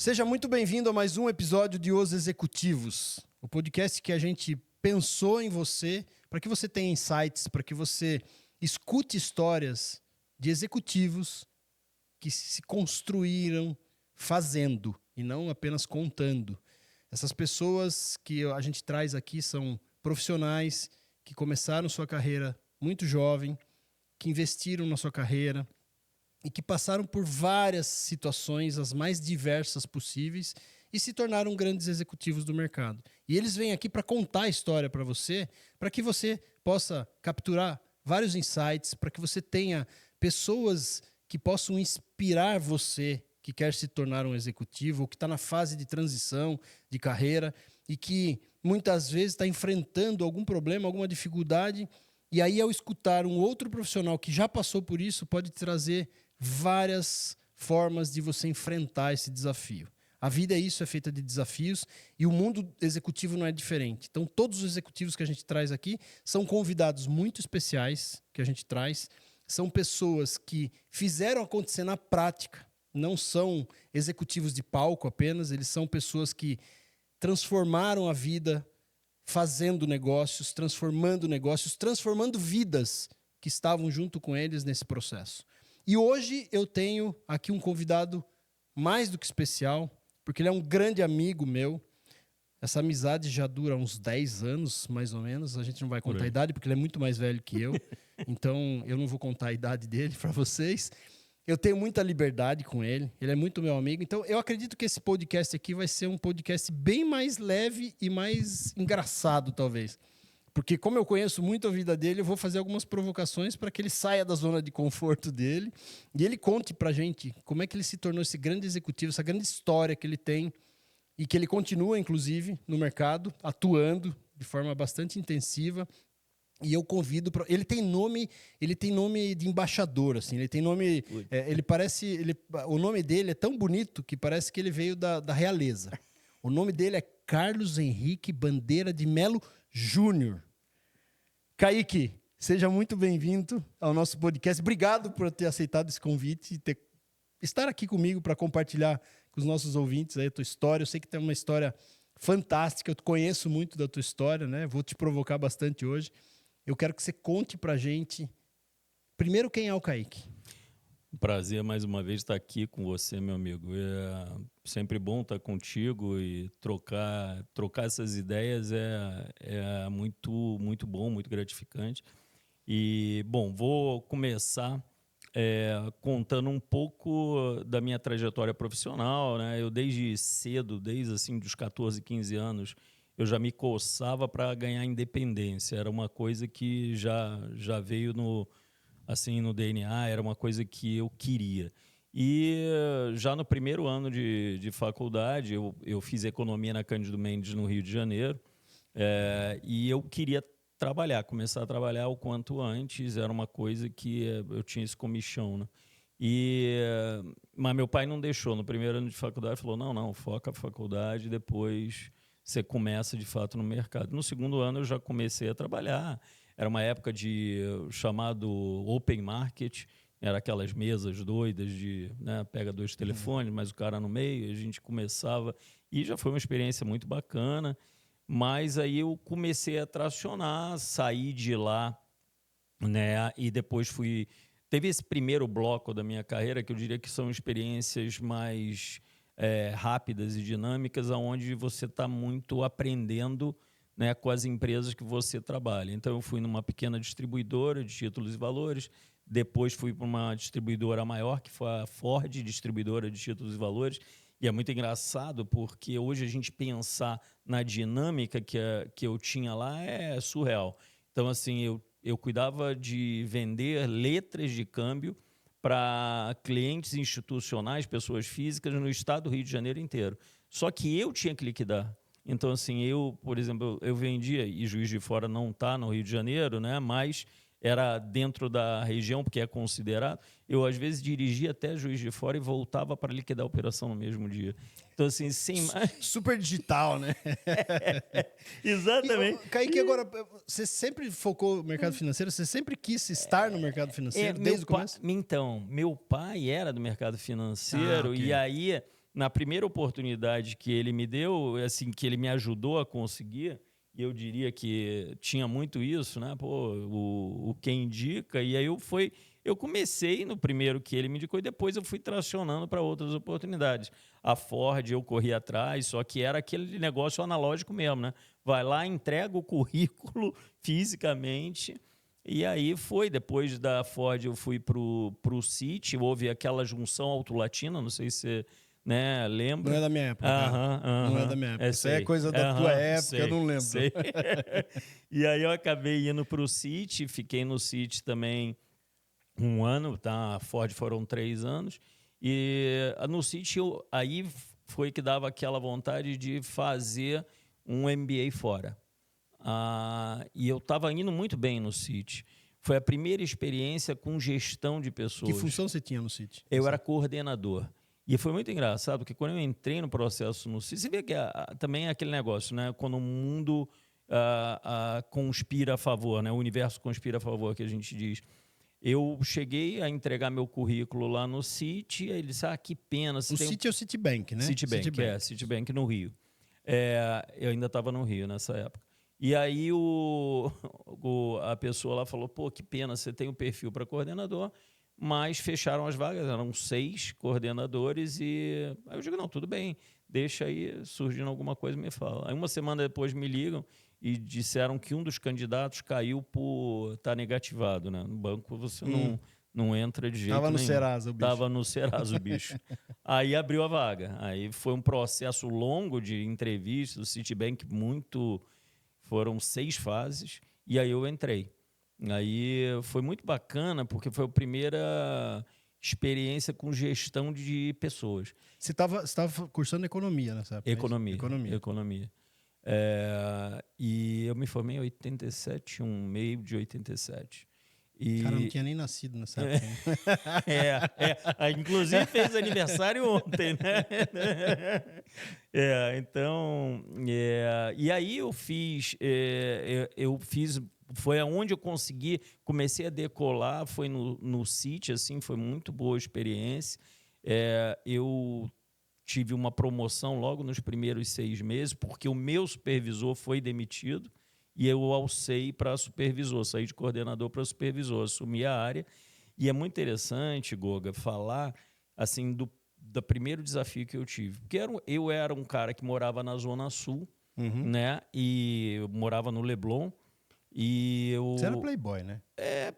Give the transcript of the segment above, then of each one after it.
Seja muito bem-vindo a mais um episódio de Os Executivos, o podcast que a gente pensou em você para que você tenha insights, para que você escute histórias de executivos que se construíram fazendo e não apenas contando. Essas pessoas que a gente traz aqui são profissionais que começaram sua carreira muito jovem, que investiram na sua carreira e que passaram por várias situações, as mais diversas possíveis, e se tornaram grandes executivos do mercado. E eles vêm aqui para contar a história para que você possa capturar vários insights, para que você tenha pessoas que possam inspirar você que quer se tornar um executivo, ou que está na fase de transição de carreira e que muitas vezes está enfrentando algum problema, alguma dificuldade, e aí ao escutar um outro profissional que já passou por isso, pode trazer várias formas de você enfrentar esse desafio. A vida é isso, é feita de desafios, e o mundo executivo não é diferente. Então, todos os executivos que a gente traz aqui são convidados muito especiais que a gente traz, são pessoas que fizeram acontecer na prática, não são executivos de palco apenas, eles são pessoas que transformaram a vida fazendo negócios, transformando vidas que estavam junto com eles nesse processo. E hoje eu tenho aqui um convidado mais do que especial, porque ele é um grande amigo meu. Essa amizade já dura uns 10 anos, mais ou menos. A gente não vai contar a idade, porque ele é muito mais velho que eu. Então, eu não vou contar a idade dele para vocês. Eu tenho muita liberdade com ele. Ele é muito meu amigo. Então, eu acredito que esse podcast aqui vai ser um podcast bem mais leve e mais engraçado, talvez. Porque como eu conheço muito a vida dele, eu vou fazer algumas provocações para que ele saia da zona de conforto dele e ele conte para a gente como é que ele se tornou esse grande executivo, essa grande história que ele tem e que ele continua, inclusive, no mercado, atuando de forma bastante intensiva. E eu convido para ele tem nome de embaixador, assim, ele tem nome, o nome dele é tão bonito que parece que ele veio da realeza. O nome dele é Carlos Henrique Bandeira de Melo Júnior. Kaique, seja muito bem-vindo ao nosso podcast. Obrigado por ter aceitado esse convite e estar aqui comigo para compartilhar com os nossos ouvintes aí a tua história. Eu sei que tem uma história fantástica, eu conheço muito da tua história, né? Vou te provocar bastante hoje. Eu quero que você conte para a gente, primeiro, quem é o Kaique. Prazer mais uma vez estar aqui com você, meu amigo. É sempre bom estar contigo e trocar essas ideias é muito bom, muito gratificante. E, bom, vou começar contando um pouco da minha trajetória profissional, né? Eu desde cedo, desde assim dos 14, 15 anos, eu já me coçava para ganhar independência. Era uma coisa que já veio no DNA, era uma coisa que eu queria. E já no primeiro ano de faculdade, eu fiz economia na Cândido Mendes, no Rio de Janeiro, e eu queria começar a trabalhar o quanto antes, era uma coisa que eu tinha esse comichão, né? Mas meu pai não deixou. No primeiro ano de faculdade, falou, não, foca a faculdade, depois você começa de fato no mercado. No segundo ano eu já comecei a trabalhar. Era uma época de chamado open market, era aquelas mesas doidas de, né, pega 2 telefones, mas o cara no meio, a gente começava, e já foi uma experiência muito bacana, mas aí eu comecei a tracionar, saí de lá, né, e depois teve esse primeiro bloco da minha carreira, que eu diria que são experiências mais rápidas e dinâmicas, onde você está muito aprendendo, né, com as empresas que você trabalha. Então, eu fui numa pequena distribuidora de títulos e valores, depois fui para uma distribuidora maior, que foi a Ford, distribuidora de títulos e valores, e é muito engraçado, porque hoje a gente pensar na dinâmica que eu tinha lá é surreal. Então, assim, eu cuidava de vender letras de câmbio para clientes institucionais, pessoas físicas, no estado do Rio de Janeiro inteiro. Só que eu tinha que liquidar. Então, assim, por exemplo, eu vendia, e Juiz de Fora não está no Rio de Janeiro, né? Mas era dentro da região, porque é considerado. Eu, às vezes, dirigia até Juiz de Fora e voltava para liquidar a operação no mesmo dia. Então, assim, sem mais... Super digital, né? Exatamente. E, Kaique, agora, você sempre focou no mercado financeiro? Você sempre quis estar no mercado financeiro desde o começo? Então, meu pai era do mercado financeiro, ok. e aí... na primeira oportunidade que ele me deu, assim, que ele me ajudou a conseguir, e eu diria que tinha muito isso, né? Pô, o quem indica, e aí eu comecei no primeiro que ele me indicou e depois eu fui tracionando para outras oportunidades. A Ford eu corri atrás, só que era aquele negócio analógico mesmo, né? Vai lá, entrega o currículo fisicamente. E aí depois da Ford eu fui pro City, houve aquela junção Auto-Latina, não sei se você, né, Não é lembra. da minha época, cara. Aham, Não é da aham, minha época. Isso aí é sei. coisa da tua Aham, época, eu sei, não lembro. sei. E aí eu acabei indo pro City, fiquei no City também 1 ano, tá? A Ford foram 3 anos. E no City aí foi que dava aquela vontade de fazer um MBA fora. E eu estava indo muito bem no City. Foi a primeira experiência com gestão de Que pessoas. função você tinha no City? Eu era coordenador. E foi muito engraçado, porque quando eu entrei no processo no City, você vê que também é aquele negócio, né? Quando o mundo conspira a favor, né? O universo conspira a favor, que a gente diz. Eu cheguei a entregar meu currículo lá no City, e ele disse, que pena. O City é o Citibank, né? Citibank no Rio. Eu ainda estava no Rio nessa época. E aí a pessoa lá falou, pô, que pena, você tem o perfil para coordenador, mas fecharam as vagas, eram 6 coordenadores e aí eu digo, não, tudo bem, deixa aí, surgindo alguma coisa, me fala. Aí 1 semana depois me ligam e disseram que um dos candidatos caiu por estar negativado, né? No banco você não entra de jeito Tava no nenhum. Serasa o bicho. Tava no Serasa o bicho. Aí abriu a vaga. Aí foi um processo longo de entrevistas, o Citibank foram 6 fases, e aí eu entrei. Aí foi muito bacana, porque foi a primeira experiência com gestão de pessoas. Você estava cursando economia nessa época? Economia. E eu me formei em 87, meio de 87. Cara, eu não tinha nem nascido nessa época. Inclusive fez aniversário ontem, né? Então, e aí eu fiz, foi aonde eu comecei a decolar, foi no City, assim, foi muito boa experiência. Eu tive uma promoção logo nos primeiros 6 meses, porque o meu supervisor foi demitido, e eu alcei para supervisor, saí de coordenador para supervisor, assumi a área. E é muito interessante, Goga, falar assim do primeiro desafio que eu tive. Porque eu era um cara que morava na Zona Sul, né? E eu morava no Leblon. Você era playboy, né?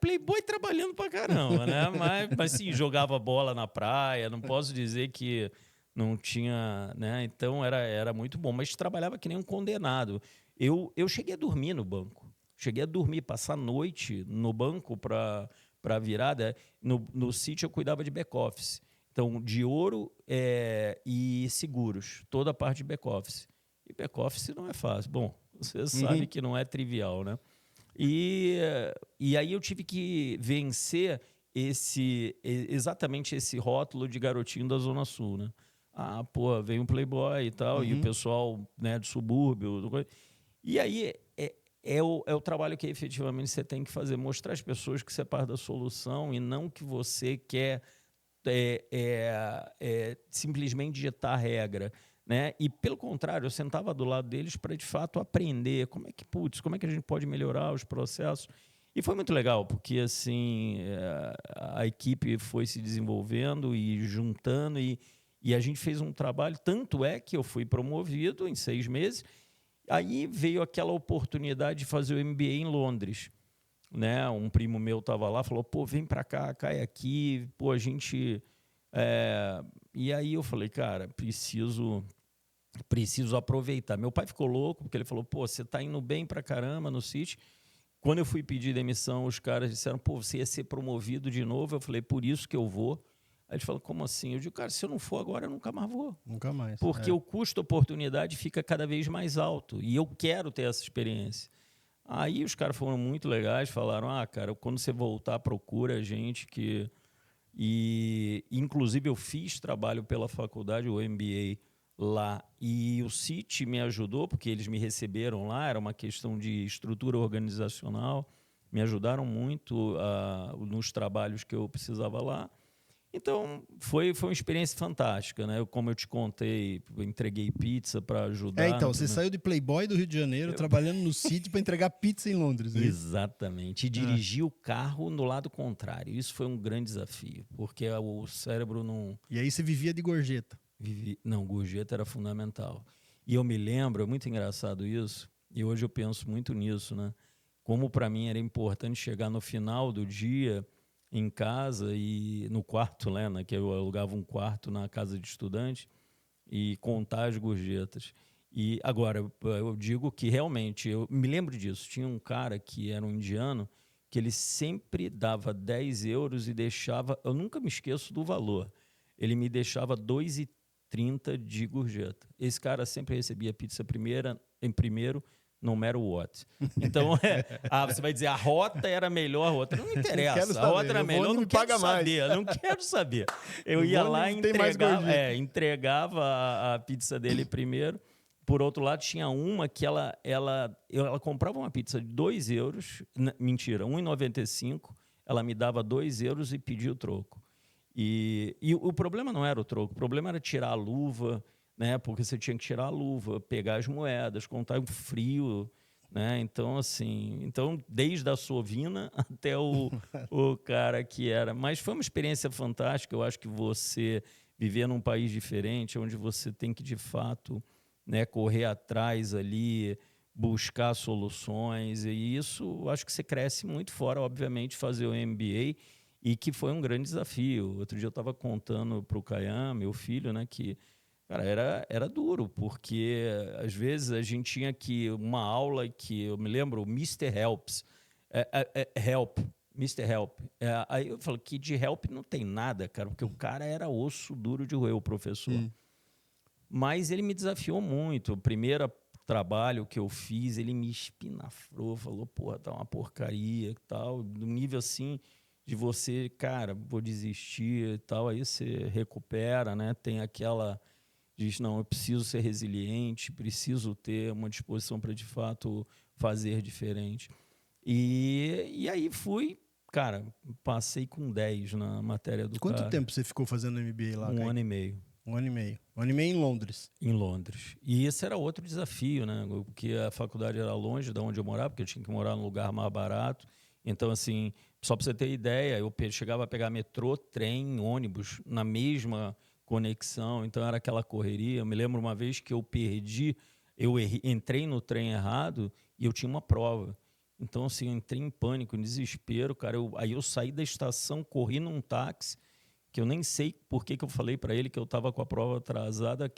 Playboy trabalhando pra caramba, né? Mas sim, jogava bola na praia, não posso dizer que não tinha, né? Então era muito bom, mas trabalhava que nem um condenado. Eu cheguei a dormir no banco. Cheguei a dormir, passar a noite no banco para virada. No City eu cuidava de back-office. Então, de ouro e seguros, toda a parte de back-office. E back-office não é fácil. Bom, você sabe que não é trivial, né? E aí eu tive que vencer exatamente esse rótulo de garotinho da Zona Sul, né? Pô, veio um playboy e tal, e o pessoal, né, do subúrbio. E aí é o trabalho que efetivamente você tem que fazer, mostrar às pessoas que você é parte da solução e não que você quer simplesmente ditar regra. Né? E, pelo contrário, eu sentava do lado deles para, de fato, aprender como é que a gente pode melhorar os processos. E foi muito legal, porque assim a equipe foi se desenvolvendo e juntando, e a gente fez um trabalho, tanto é que eu fui promovido em 6 meses. Aí veio aquela oportunidade de fazer o MBA em Londres. Né? Um primo meu estava lá, falou, pô, vem para cá, cai aqui, pô, a gente... E aí eu falei, cara, preciso aproveitar. Meu pai ficou louco, porque ele falou, pô, você está indo bem pra caramba no City. Quando eu fui pedir demissão, os caras disseram, pô, você ia ser promovido de novo. Eu falei, por isso que eu vou. Aí eles falaram, como assim? Eu digo, cara, se eu não for agora, eu nunca mais vou. Nunca mais. Porque o custo-oportunidade fica cada vez mais alto. E eu quero ter essa experiência. Aí os caras foram muito legais, falaram, cara, quando você voltar, procura a gente que... E, inclusive, eu fiz trabalho pela faculdade, o MBA, lá, e o City me ajudou, porque eles me receberam lá, era uma questão de estrutura organizacional, me ajudaram muito nos trabalhos que eu precisava lá. Então, foi uma experiência fantástica, né? Como eu te contei, eu entreguei pizza para ajudar. Então, você saiu de Playboy do Rio de Janeiro, trabalhando no City para entregar pizza em Londres. Exatamente. E dirigir o carro no lado contrário. Isso foi um grande desafio, porque o cérebro não... E aí você vivia de gorjeta. Não, gorjeta era fundamental. E eu me lembro, é muito engraçado isso, e hoje eu penso muito nisso, né? Como para mim era importante chegar no final do dia em casa e no quarto, né, que eu alugava um quarto na casa de estudante e contar as gorjetas. E agora, eu digo que realmente, eu me lembro disso, tinha um cara que era um indiano, que ele sempre dava 10 euros e deixava, eu nunca me esqueço do valor, ele me deixava 2,30 de gorjeta. Esse cara sempre recebia pizza em primeiro, no matter what. Então, você vai dizer, a rota era a melhor rota. Não me interessa, a rota era melhor, eu não quero saber, não quero saber. Eu ia lá e entregava a pizza dele primeiro. Por outro lado, tinha uma que ela comprava uma pizza de 2 euros, mentira, 1,95, ela me dava 2 euros e pedia o troco. E o problema não era o troco, o problema era tirar a luva, né? Porque você tinha que tirar a luva, pegar as moedas, contar o frio, né? Então, assim, desde a sovina até o cara que era. Mas foi uma experiência fantástica. Eu acho que você viver num país diferente, onde você tem que, de fato, né, correr atrás ali, buscar soluções, e isso acho que você cresce muito fora, obviamente, fazer o MBA, e que foi um grande desafio. Outro dia eu estava contando para o Kayan, meu filho, né, que cara, era duro, porque às vezes a gente tinha uma aula que eu me lembro, o Mr. Helps, Help, Mr. Help. Aí eu falo que de help não tem nada, cara, porque o cara era osso duro de roer, o professor. Mas ele me desafiou muito. O primeiro trabalho que eu fiz, ele me espinafrou, falou, porra, tá uma porcaria e tal, do nível assim de você, cara, vou desistir e tal, aí você recupera, né? Tem aquela... Diz, não, eu preciso ser resiliente, preciso ter uma disposição para, de fato, fazer diferente. E aí fui, cara, passei com 10 na matéria do Quanto cara. tempo você ficou fazendo MBA lá? Um ano e meio. 1 ano e meio. 1 ano e meio em Londres. Em Londres. E esse era outro desafio, né? Porque a faculdade era longe de onde eu morava, porque eu tinha que morar num lugar mais barato. Então, assim, só para você ter ideia, eu chegava a pegar metrô, trem, ônibus na mesma conexão. Então, era aquela correria. Eu me lembro uma vez que eu entrei no trem errado e eu tinha uma prova. Então, assim, eu entrei em pânico, em desespero, cara. Aí eu saí da estação, corri num táxi, que eu nem sei por que eu falei para ele que eu estava com a prova atrasada.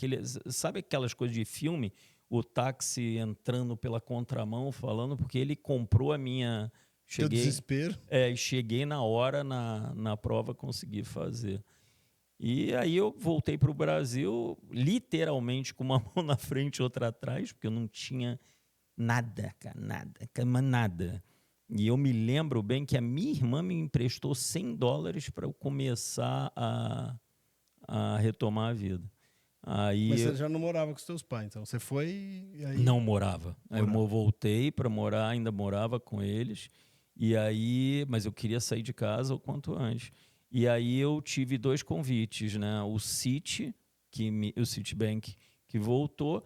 Sabe aquelas coisas de filme? O táxi entrando pela contramão, falando, porque ele comprou a minha... Teu desespero. Cheguei na hora na prova, consegui fazer. E aí eu voltei para o Brasil, literalmente com uma mão na frente e outra atrás, porque eu não tinha nada, cara, nada. E eu me lembro bem que a minha irmã me emprestou $100 para eu começar a retomar a vida. Mas você já não morava com os teus pais, então você foi e aí... Não morava. Aí eu voltei para morar, ainda morava com eles. E aí, mas eu queria sair de casa o quanto antes. E aí eu tive 2 convites, né? O Citibank, que voltou,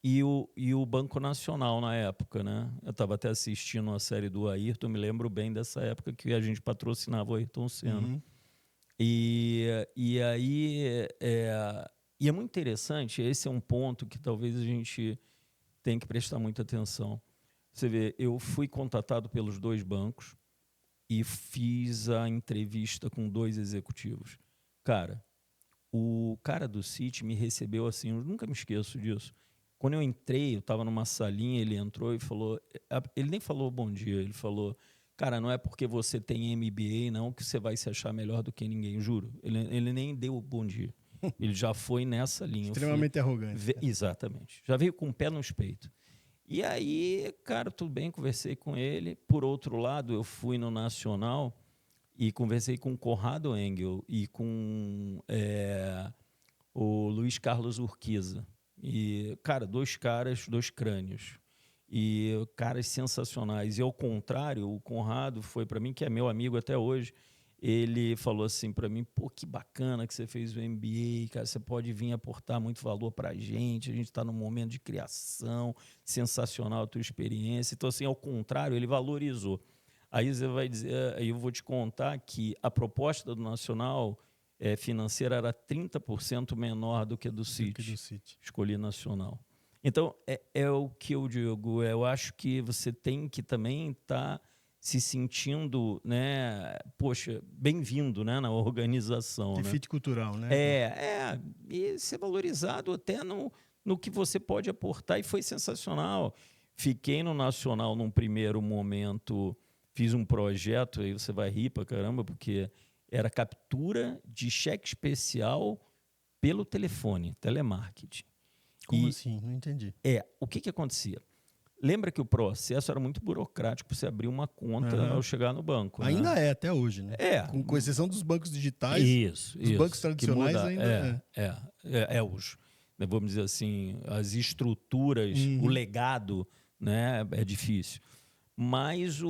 e o Banco Nacional na época, né? Eu estava até assistindo a série do Ayrton, me lembro bem dessa época que a gente patrocinava o Ayrton Senna. E aí e é muito interessante, esse é um ponto que talvez a gente tenha que prestar muita atenção. Você vê, eu fui contatado pelos 2 bancos e fiz a entrevista com 2 executivos. Cara, o cara do Citi me recebeu assim, eu nunca me esqueço disso. Quando eu entrei, eu estava numa salinha, ele entrou e falou... Ele nem falou bom dia, ele falou... Cara, não é porque você tem MBA, não, que você vai se achar melhor do que ninguém, juro. Ele nem deu bom dia. Ele já foi nessa linha. Extremamente arrogante. Exatamente. Já veio com o pé nos peitos. E aí, cara, tudo bem, conversei com ele. Por outro lado, eu fui no Nacional e conversei com o Conrado Engel e com o Luiz Carlos Urquiza. E, cara, 2 caras, 2 crânios. E caras sensacionais. E ao contrário, o Conrado foi para mim, que é meu amigo até hoje, ele falou assim para mim, pô, que bacana que você fez o MBA, cara, você pode vir aportar muito valor para a gente está num momento de criação, sensacional a tua experiência. Então, assim, ao contrário, ele valorizou. Aí você vai dizer, aí eu vou te contar que a proposta do Nacional financeira era 30% menor do que do Citi. Escolhi Nacional. Então, é o que eu digo, eu acho que você tem que também estar se sentindo, né, poxa, bem-vindo, né, na organização. De né? fit cultural, né? E ser valorizado até no que você pode aportar, e foi sensacional. Fiquei no Nacional num primeiro momento, fiz um projeto, aí você vai rir pra caramba, porque era captura de cheque especial pelo telefone, telemarketing. Como assim? Não entendi. O que acontecia? Lembra que o processo era muito burocrático para você abrir uma conta ao chegar no banco. Ainda né? até hoje, né? Com exceção dos bancos digitais, os bancos tradicionais ainda os, vamos dizer assim, as estruturas, o legado, né, é difícil. Mas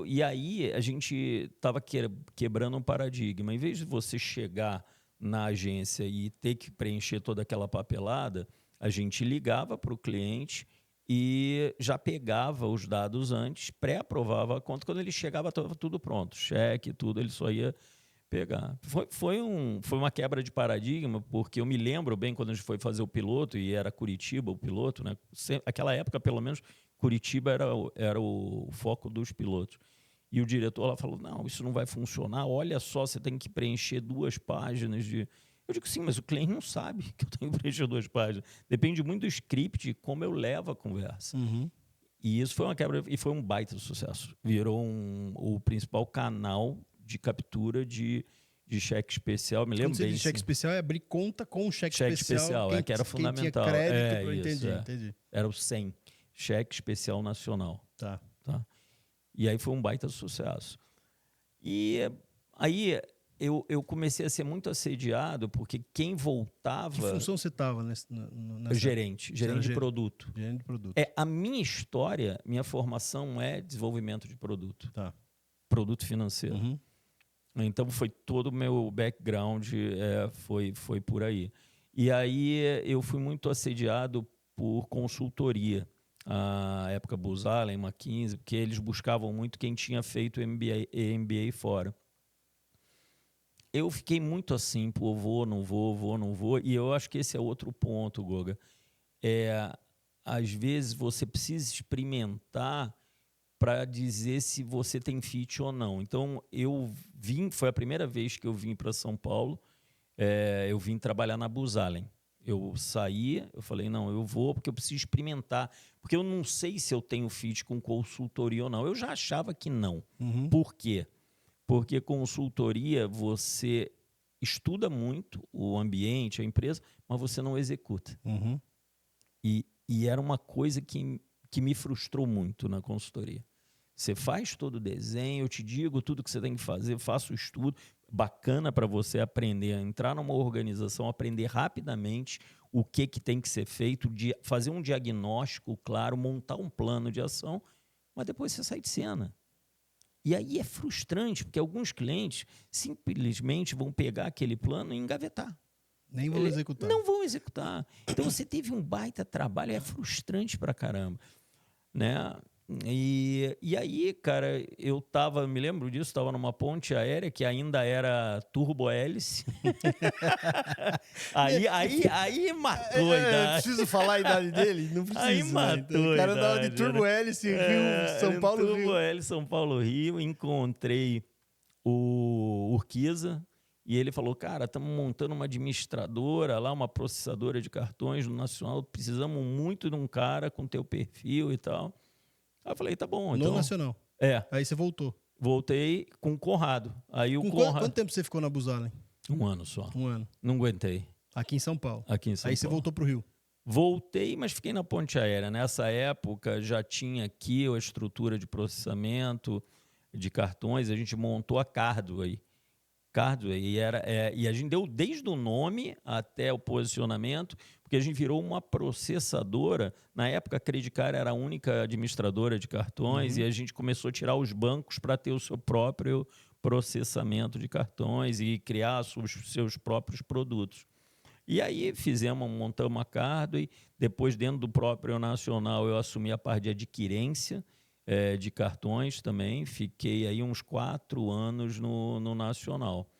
e aí a gente estava quebrando um paradigma. Em vez de você chegar na agência e ter que preencher toda aquela papelada, a gente ligava para o cliente e já pegava os dados antes, pré-aprovava a conta. Quando ele chegava, estava tudo pronto, cheque, tudo, ele só ia pegar. Foi uma quebra de paradigma, porque eu me lembro bem quando a gente foi fazer o piloto, e era Curitiba o piloto, né? Aquela época, pelo menos, Curitiba era o foco dos pilotos. E o diretor lá falou, não, isso não vai funcionar, olha só, você tem que preencher 2 páginas de... Eu digo, sim, mas o cliente não sabe que eu tenho que preencher 2 páginas. Depende muito do script e como eu levo a conversa. E isso foi uma quebra, e foi um baita sucesso. Virou o principal canal de captura de cheque especial. Me lembro Quando você bem. diz cheque especial, é abrir conta com o cheque especial. Que era fundamental. Quem tinha crédito, entendi. Era o 100, cheque especial nacional. Tá. E aí foi um baita sucesso. E aí eu comecei a ser muito assediado, porque quem voltava... Que função você estava nessa... Gerente de produto. Gerente de produto. A minha história, minha formação é desenvolvimento de produto. Tá. Produto financeiro. Então, foi todo o meu background, foi por aí. E aí, eu fui muito assediado por consultoria. A época Booz Allen, McKinsey, porque eles buscavam muito quem tinha feito MBA fora. Eu fiquei muito assim, pô, vou, não vou. E eu acho que esse é outro ponto, Goga. Às vezes, você precisa experimentar para dizer se você tem fit ou não. Então, foi a primeira vez que eu vim para São Paulo, eu vim trabalhar na Booz Allen. Eu saí, eu falei, não, eu vou porque eu preciso experimentar, porque eu não sei se eu tenho fit com consultoria ou não. Eu já achava que não. Por quê? Porque consultoria, você estuda muito o ambiente, a empresa, mas você não executa. E era uma coisa que me frustrou muito na consultoria. Você faz todo o desenho, eu te digo tudo que você tem que fazer, faço o estudo, bacana para você aprender a entrar numa organização, aprender rapidamente o que tem que ser feito, fazer um diagnóstico claro, montar um plano de ação, mas depois você sai de cena. E aí é frustrante, porque alguns clientes simplesmente vão pegar aquele plano e engavetar. Nem vão executar. Não vão executar. Então você teve um baita trabalho, é frustrante pra caramba, né? E aí, cara, me lembro disso, estava numa ponte aérea que ainda era turbo-hélice. aí matou a idade. Preciso falar a idade dele? Não precisa. Aí matou. O cara andava de turbo-hélice, Rio, São Paulo, Rio. Turbo-hélice, São Paulo, Rio. Encontrei o Urquiza e ele falou, cara, estamos montando uma administradora lá, uma processadora de cartões no Nacional, precisamos muito de um cara com teu perfil e tal. Aí eu falei, tá bom. No Nacional? Aí você voltou? Voltei com o Conrado. Aí Quanto tempo você ficou na Booz Allen? 1 ano só. 1 ano. Não aguentei. Aqui em São Paulo? Aqui em São Paulo. Aí você voltou pro Rio? Voltei, mas fiquei na ponte aérea. Nessa época já tinha aqui a estrutura de processamento de cartões, a gente montou a Cardway. E a gente deu desde o nome até o posicionamento, porque a gente virou uma processadora. Na época, a Credicar era a única administradora de cartões e a gente começou a tirar os bancos para ter o seu próprio processamento de cartões e criar os seus próprios produtos. E aí montamos a Cardway, depois dentro do próprio Nacional eu assumi a parte de adquirência de cartões também, fiquei aí uns 4 anos no Nacional.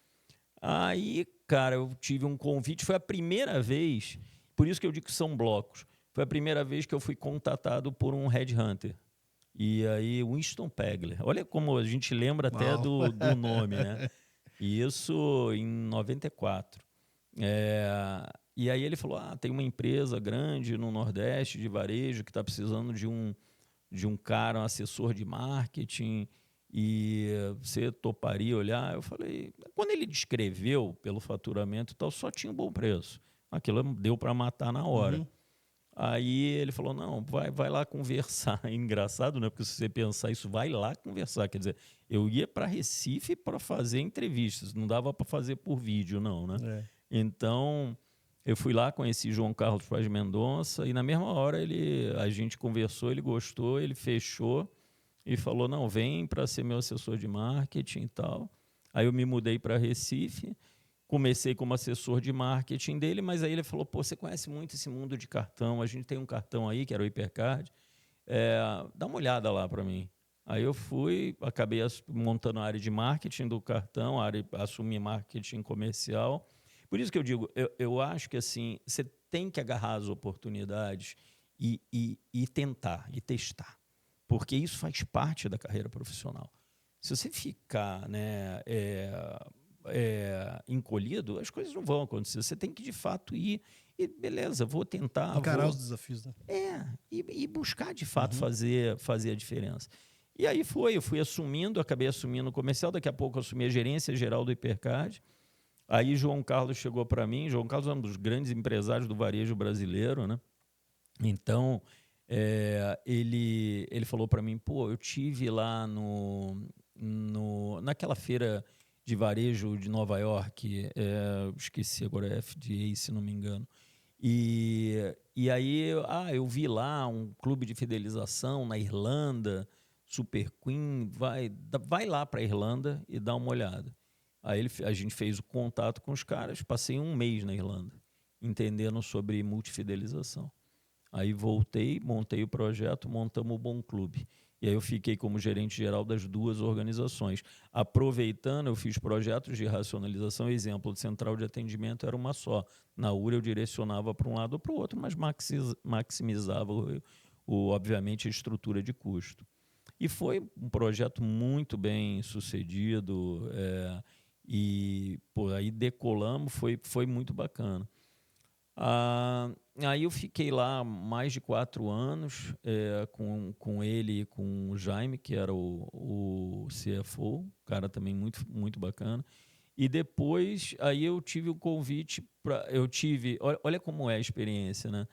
Aí, cara, eu tive um convite, foi a primeira vez, por isso que eu digo que são blocos, foi a primeira vez que eu fui contatado por um headhunter. E aí, Winston Pegler. Olha como a gente lembra até do nome, né? E isso em 94. E aí ele falou, tem uma empresa grande no Nordeste de varejo que está precisando de um cara, um assessor de marketing, e você toparia olhar? Eu falei, quando ele descreveu pelo faturamento e tal, só tinha um bom preço. Aquilo deu para matar na hora. Uhum. Aí ele falou, não, vai lá conversar. É engraçado, né? Porque se você pensar isso, vai lá conversar. Quer dizer, eu ia para Recife para fazer entrevistas, não dava para fazer por vídeo, não, né? Então, eu fui lá, conheci João Carlos Paz Mendonça e na mesma hora a gente conversou, ele gostou, ele fechou e falou, não, vem para ser meu assessor de marketing e tal. Aí eu me mudei para Recife, comecei como assessor de marketing dele, mas aí ele falou, pô, você conhece muito esse mundo de cartão, a gente tem um cartão aí, que era o Hipercard, dá uma olhada lá para mim. Aí eu fui, acabei montando a área de marketing do cartão, assumi marketing comercial. Por isso que eu digo, eu acho que assim, você tem que agarrar as oportunidades e tentar, e testar. Porque isso faz parte da carreira profissional. Se você ficar, né, encolhido, as coisas não vão acontecer. Você tem que, de fato, ir e, beleza, vou tentar. Encarar os desafios, né? E buscar, de fato, fazer a diferença. E aí eu fui assumindo, acabei assumindo o comercial, daqui a pouco eu assumi a gerência geral do Hipercard. Aí João Carlos chegou para mim, João Carlos é um dos grandes empresários do varejo brasileiro, né? Então, ele falou para mim, pô, eu tive lá naquela feira de varejo de Nova York, esqueci agora, é FDA, se não me engano. E aí, eu vi lá um clube de fidelização na Irlanda, Super Queen, vai lá para a Irlanda e dá uma olhada. Aí a gente fez o contato com os caras, passei um mês na Irlanda, entendendo sobre multifidelização. Aí voltei, montei o projeto, montamos o Bom Clube. E aí eu fiquei como gerente geral das 2 organizações. Aproveitando, eu fiz projetos de racionalização. Exemplo, de central de atendimento era uma só. Na URA eu direcionava para um lado ou para o outro, mas maximizava, obviamente, a estrutura de custo. E foi um projeto muito bem sucedido. E aí decolamos, foi muito bacana. Aí eu fiquei lá mais de 4 anos com ele e com o Jaime, que era o CFO, cara também muito, muito bacana. E depois aí eu tive o convite olha como é a experiência, né?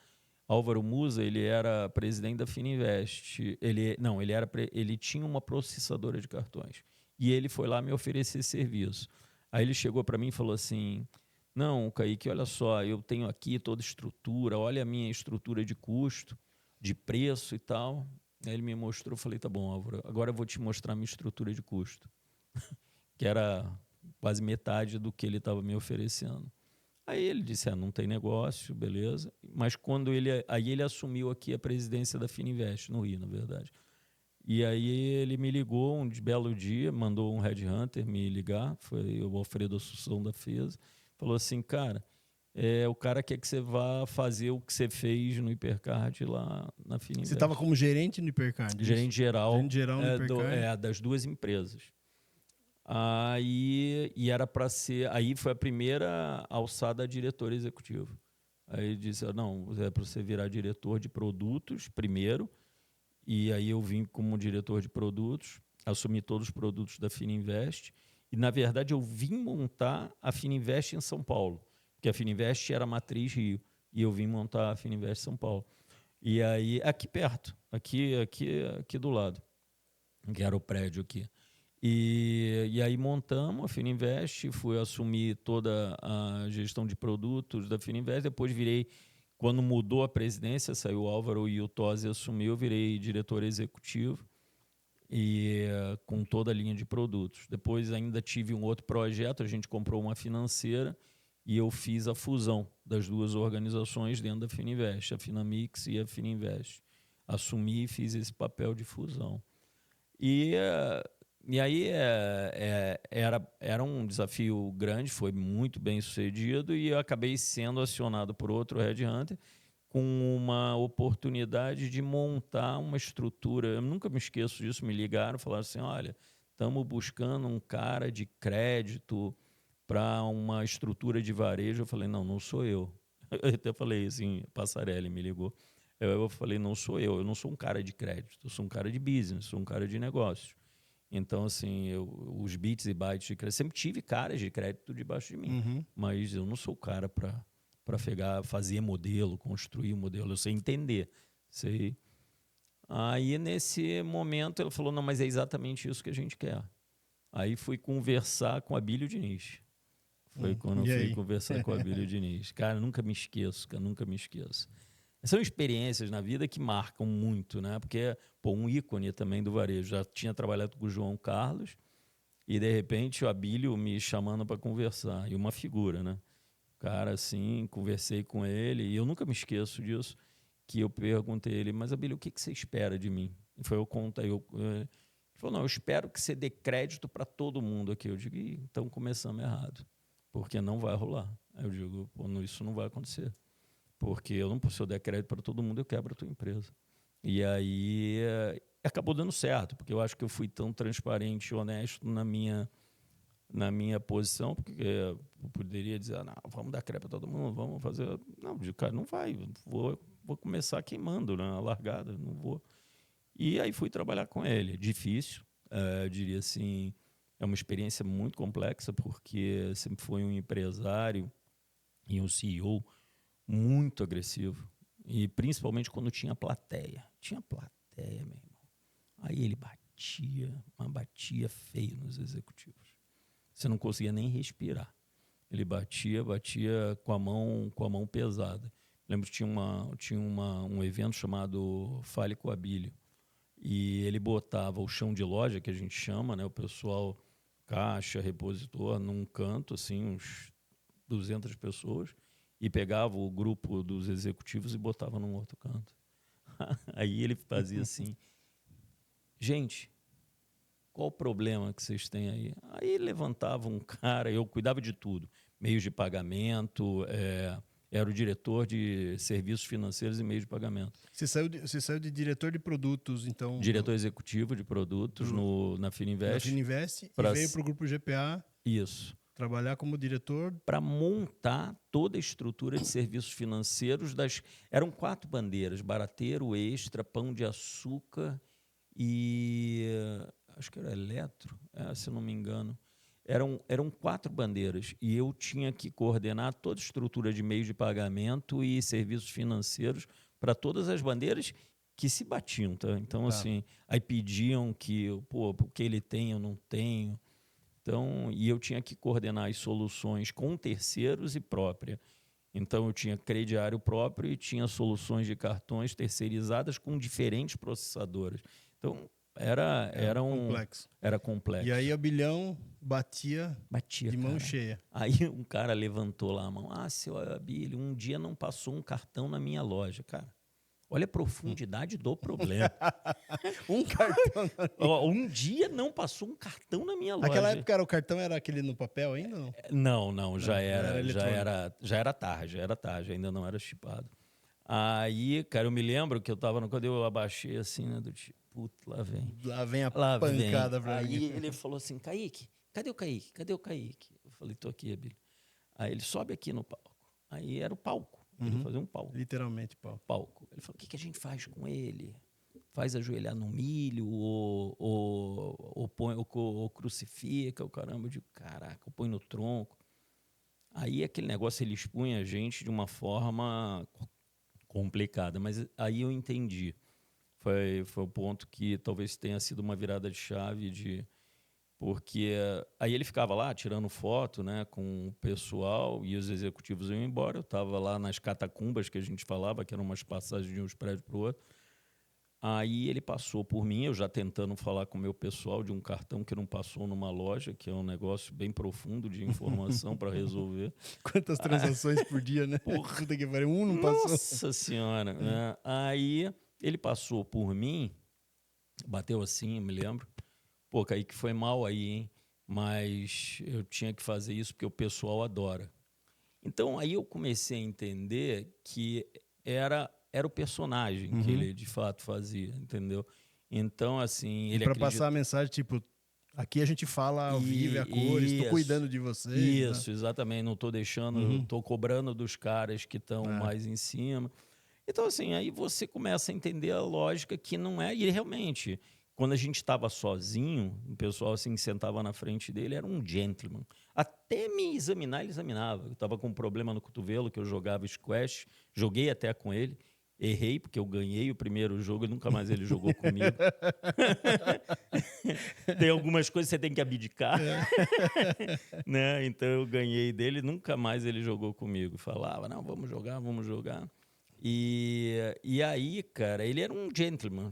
Álvaro Musa, ele era presidente da Fininvest. Ele tinha uma processadora de cartões. E ele foi lá me oferecer serviço. Aí ele chegou para mim e falou assim, não, Kaique, olha só, eu tenho aqui toda a estrutura, olha a minha estrutura de custo, de preço e tal. Aí ele me mostrou, eu falei, tá bom, Álvaro, agora eu vou te mostrar a minha estrutura de custo, que era quase metade do que ele estava me oferecendo. Aí ele disse, não tem negócio, beleza. Mas aí ele assumiu aqui a presidência da Fininvest, no Rio, na verdade. E aí ele me ligou um belo dia, mandou um headhunter me ligar, foi o Alfredo Assunção da FESA, falou assim, cara, o cara quer que você vá fazer o que você fez no Hipercard lá na Fininvest. Você estava como gerente no Hipercard? Gerente geral, gerente geral no Hipercard. das 2 empresas. Aí foi a primeira alçada a diretor executivo. Aí ele disse, não, é para você virar diretor de produtos primeiro. E aí eu vim como diretor de produtos, assumi todos os produtos da Fininvest. E, na verdade, eu vim montar a Fininvest em São Paulo, porque a Fininvest era a matriz Rio, e eu vim montar a Fininvest São Paulo. E aí, aqui perto, aqui do lado, que era o prédio aqui. E aí montamos a Fininvest, fui assumir toda a gestão de produtos da Fininvest, depois quando mudou a presidência, saiu o Álvaro e o Tosi assumiu, eu virei diretor executivo. e com toda a linha de produtos. Depois ainda tive um outro projeto, a gente comprou uma financeira e eu fiz a fusão das duas organizações dentro da Fininvest, a Finamix e a Fininvest. Assumi e fiz esse papel de fusão. E, e aí era um desafio grande, foi muito bem sucedido e eu acabei sendo acionado por outro headhunter com uma oportunidade de montar uma estrutura. Eu nunca me esqueço disso, me ligaram e falaram assim, olha, estamos buscando um cara de crédito para uma estrutura de varejo. Eu falei, não sou eu. Eu até falei assim, Passarelli me ligou. Eu falei, não sou eu não sou um cara de crédito, eu sou um cara de business, sou um cara de negócio. Então, assim, os bits e bytes de crédito, sempre tive caras de crédito debaixo de mim, mas eu não sou o cara para fazer modelo, construir modelo, eu sei entender, sei. Aí, nesse momento, ele falou, não, mas é exatamente isso que a gente quer. Aí fui conversar com a Abílio Diniz. Foi quando eu fui conversar com a Abílio Diniz. Cara, nunca me esqueço, cara, nunca me esqueço. São experiências na vida que marcam muito, né? Porque, pô, um ícone também do varejo. Já tinha trabalhado com o João Carlos e, de repente, o Abílio me chamando para conversar. E uma figura, né? Cara, assim, conversei com ele e eu nunca me esqueço disso, que eu perguntei a ele, mas, Abílio, o que você espera de mim? E foi eu contar. Ele falou, não, eu espero que você dê crédito para todo mundo aqui. Eu digo, então começamos errado, porque não vai rolar. Aí eu digo, pô, isso não vai acontecer. Porque eu não posso, se eu der crédito para todo mundo, eu quebro a tua empresa. E aí acabou dando certo, porque eu acho que eu fui tão transparente e honesto na minha posição, porque eu poderia dizer, não, vamos dar crédito para todo mundo, vamos fazer... Não, cara, não vai, vou começar queimando, né, a largada, não vou. E aí fui trabalhar com ele. Difícil, eu diria assim, é uma experiência muito complexa, porque sempre foi um empresário e um CEO muito agressivo. E principalmente quando tinha plateia. Tinha plateia, meu irmão. Aí ele batia, mas batia feio nos executivos. Você não conseguia nem respirar. Ele batia com a mão pesada. Lembro que tinha um evento chamado Fale com o Abílio. E ele botava o chão de loja, que a gente chama, né, o pessoal, caixa, repositor, num canto, assim, uns 200 pessoas, e pegava o grupo dos executivos e botava num outro canto. Aí ele fazia assim, gente, qual o problema que vocês têm aí? Aí levantava um cara, eu cuidava de tudo, meios de pagamento, era o diretor de serviços financeiros e meios de pagamento. Você saiu de diretor de produtos, então... Diretor executivo de produtos na Fininvest. Na Fininvest e veio para o Grupo GPA. Isso. Trabalhar como diretor. Para montar toda a estrutura de serviços financeiros. Eram 4 bandeiras, Barateiro, Extra, Pão de Açúcar e acho que era Eletro, se não me engano. Eram 4 bandeiras e eu tinha que coordenar toda a estrutura de meios de pagamento e serviços financeiros para todas as bandeiras que se batiam. Tá? Então, assim, aí pediam que, pô, o que ele tem eu não tenho. Então, e eu tinha que coordenar as soluções com terceiros e própria. Então, eu tinha crediário próprio e tinha soluções de cartões terceirizadas com diferentes processadoras. Então, era complexo. Era complexo. E aí, Abílio batia de mão cheia. Aí, um cara levantou lá a mão. Seu Abílio, um dia não passou um cartão na minha loja, cara. Olha a profundidade do problema. Um cartão. Um dia não passou um cartão na minha loja. Naquela época o cartão era aquele no papel ainda? Não, já era tarde, ainda não era chipado. Aí, cara, eu me lembro que quando eu abaixei assim, né, do tipo, puta, lá vem. Lá vem a pancada pra mim. Aí ele falou assim, Kaique, cadê o Kaique? Cadê o Kaique? Eu falei, tô aqui, Abílio. Aí ele sobe aqui no palco. Aí era o palco. Ele fazia um palco. Literalmente, palco. Ele falou, o que a gente faz com ele? Faz ajoelhar no milho ou crucifica, o caramba. Eu digo, caraca, ou põe no tronco. Aí aquele negócio, ele expunha a gente de uma forma complicada, mas aí eu entendi. Foi o ponto que talvez tenha sido uma virada de chave porque aí ele ficava lá tirando foto, né, com o pessoal e os executivos iam embora. Eu estava lá nas catacumbas que a gente falava, que eram umas passagens de uns prédios para o outro. Aí ele passou por mim, eu já tentando falar com o meu pessoal de um cartão que não passou numa loja, que é um negócio bem profundo de informação para resolver. Quantas transações por dia, né? Porra. Puta que pariu, não passou. Nossa Senhora! Né? Aí ele passou por mim, bateu assim, eu me lembro. Pô, Kaique, foi mal aí, hein? Mas eu tinha que fazer isso porque o pessoal adora. Então, aí eu comecei a entender que era o personagem que ele, de fato, fazia, entendeu? Então, assim, E ele pra acredita... passar a mensagem, tipo, aqui a gente fala ao vivo, a cores, tô cuidando de vocês. Isso, exatamente. Não tô deixando, tô cobrando dos caras que estão mais em cima. Então, assim, aí você começa a entender a lógica que não é... E realmente, quando a gente estava sozinho, o pessoal assim, que sentava na frente dele era um gentleman. Até me examinar, ele examinava. Eu estava com um problema no cotovelo, que eu jogava squash, joguei até com ele. Errei, porque eu ganhei o primeiro jogo e nunca mais ele jogou comigo. Tem algumas coisas que você tem que abdicar. Né? Então eu ganhei dele, nunca mais ele jogou comigo. Falava, não, vamos jogar, vamos jogar. E aí, cara, ele era um gentleman.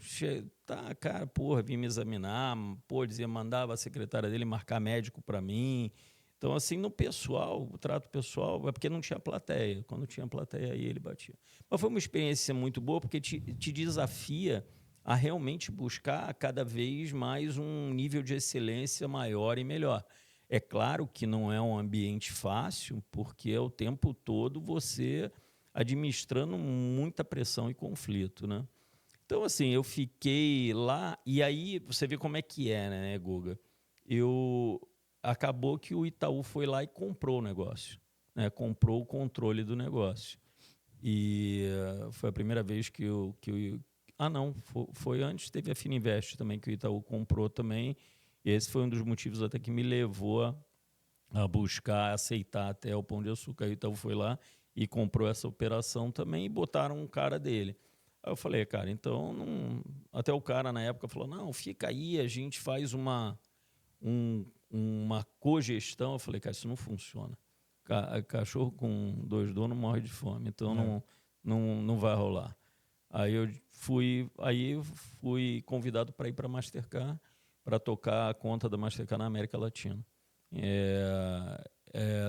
Tá, cara, porra, vinha me examinar, pô, dizia, mandava a secretária dele marcar médico para mim. Então, assim, no pessoal, o trato pessoal, é porque não tinha plateia. Quando tinha plateia, aí ele batia. Mas foi uma experiência muito boa, porque te desafia a realmente buscar cada vez mais um nível de excelência maior e melhor. É claro que não é um ambiente fácil, porque é o tempo todo você administrando muita pressão e conflito, né? Então, assim, eu fiquei lá, e aí você vê como é que é, né, Guga? Acabou que o Itaú foi lá e comprou o negócio, né? Comprou o controle do negócio. E foi a primeira vez que não, foi antes, teve a Fininvest também, que o Itaú comprou também, e esse foi um dos motivos até que me levou a buscar, a aceitar até o Pão de Açúcar. Aí o Itaú foi lá e comprou essa operação também e botaram um cara dele. Aí eu falei, cara, então não... Até o cara na época falou, não, fica aí, a gente faz uma cogestão. Eu falei, cara, isso não funciona. Cachorro com 2 donos morre de fome, então não vai rolar. Aí eu fui convidado para ir para a Mastercard, para tocar a conta da Mastercard na América Latina.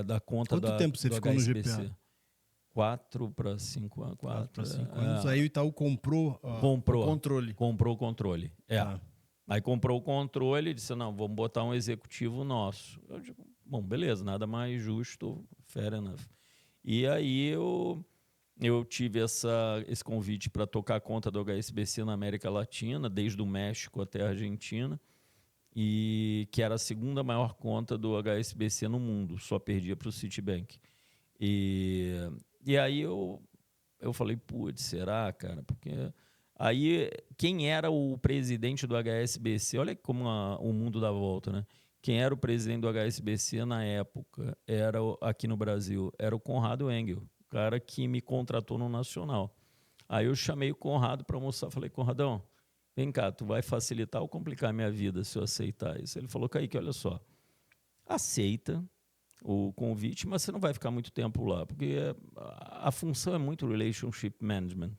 Da conta Quanto tempo você do ficou no HSBC. GPA? 4 para 5 anos. 4 para 5 anos. Aí o Itaú comprou o controle. Comprou o controle. Aí comprou o controle e disse, não, vamos botar um executivo nosso. Eu digo, bom, beleza, nada mais justo, fair enough. E aí eu tive esse convite para tocar a conta do HSBC na América Latina, desde o México até a Argentina, e que era a segunda maior conta do HSBC no mundo, só perdia para o Citibank. E aí eu falei, putz, será, cara? Porque aí, quem era o presidente do HSBC? Olha como o mundo dá volta, né? Quem era o presidente do HSBC na época, aqui no Brasil, era o Conrado Engel, o cara que me contratou no Nacional. Aí eu chamei o Conrado para almoçar, falei, Conradão, vem cá, tu vai facilitar ou complicar a minha vida se eu aceitar isso? Ele falou, Kaique, olha só, aceita o convite, mas você não vai ficar muito tempo lá, porque a função é muito relationship management.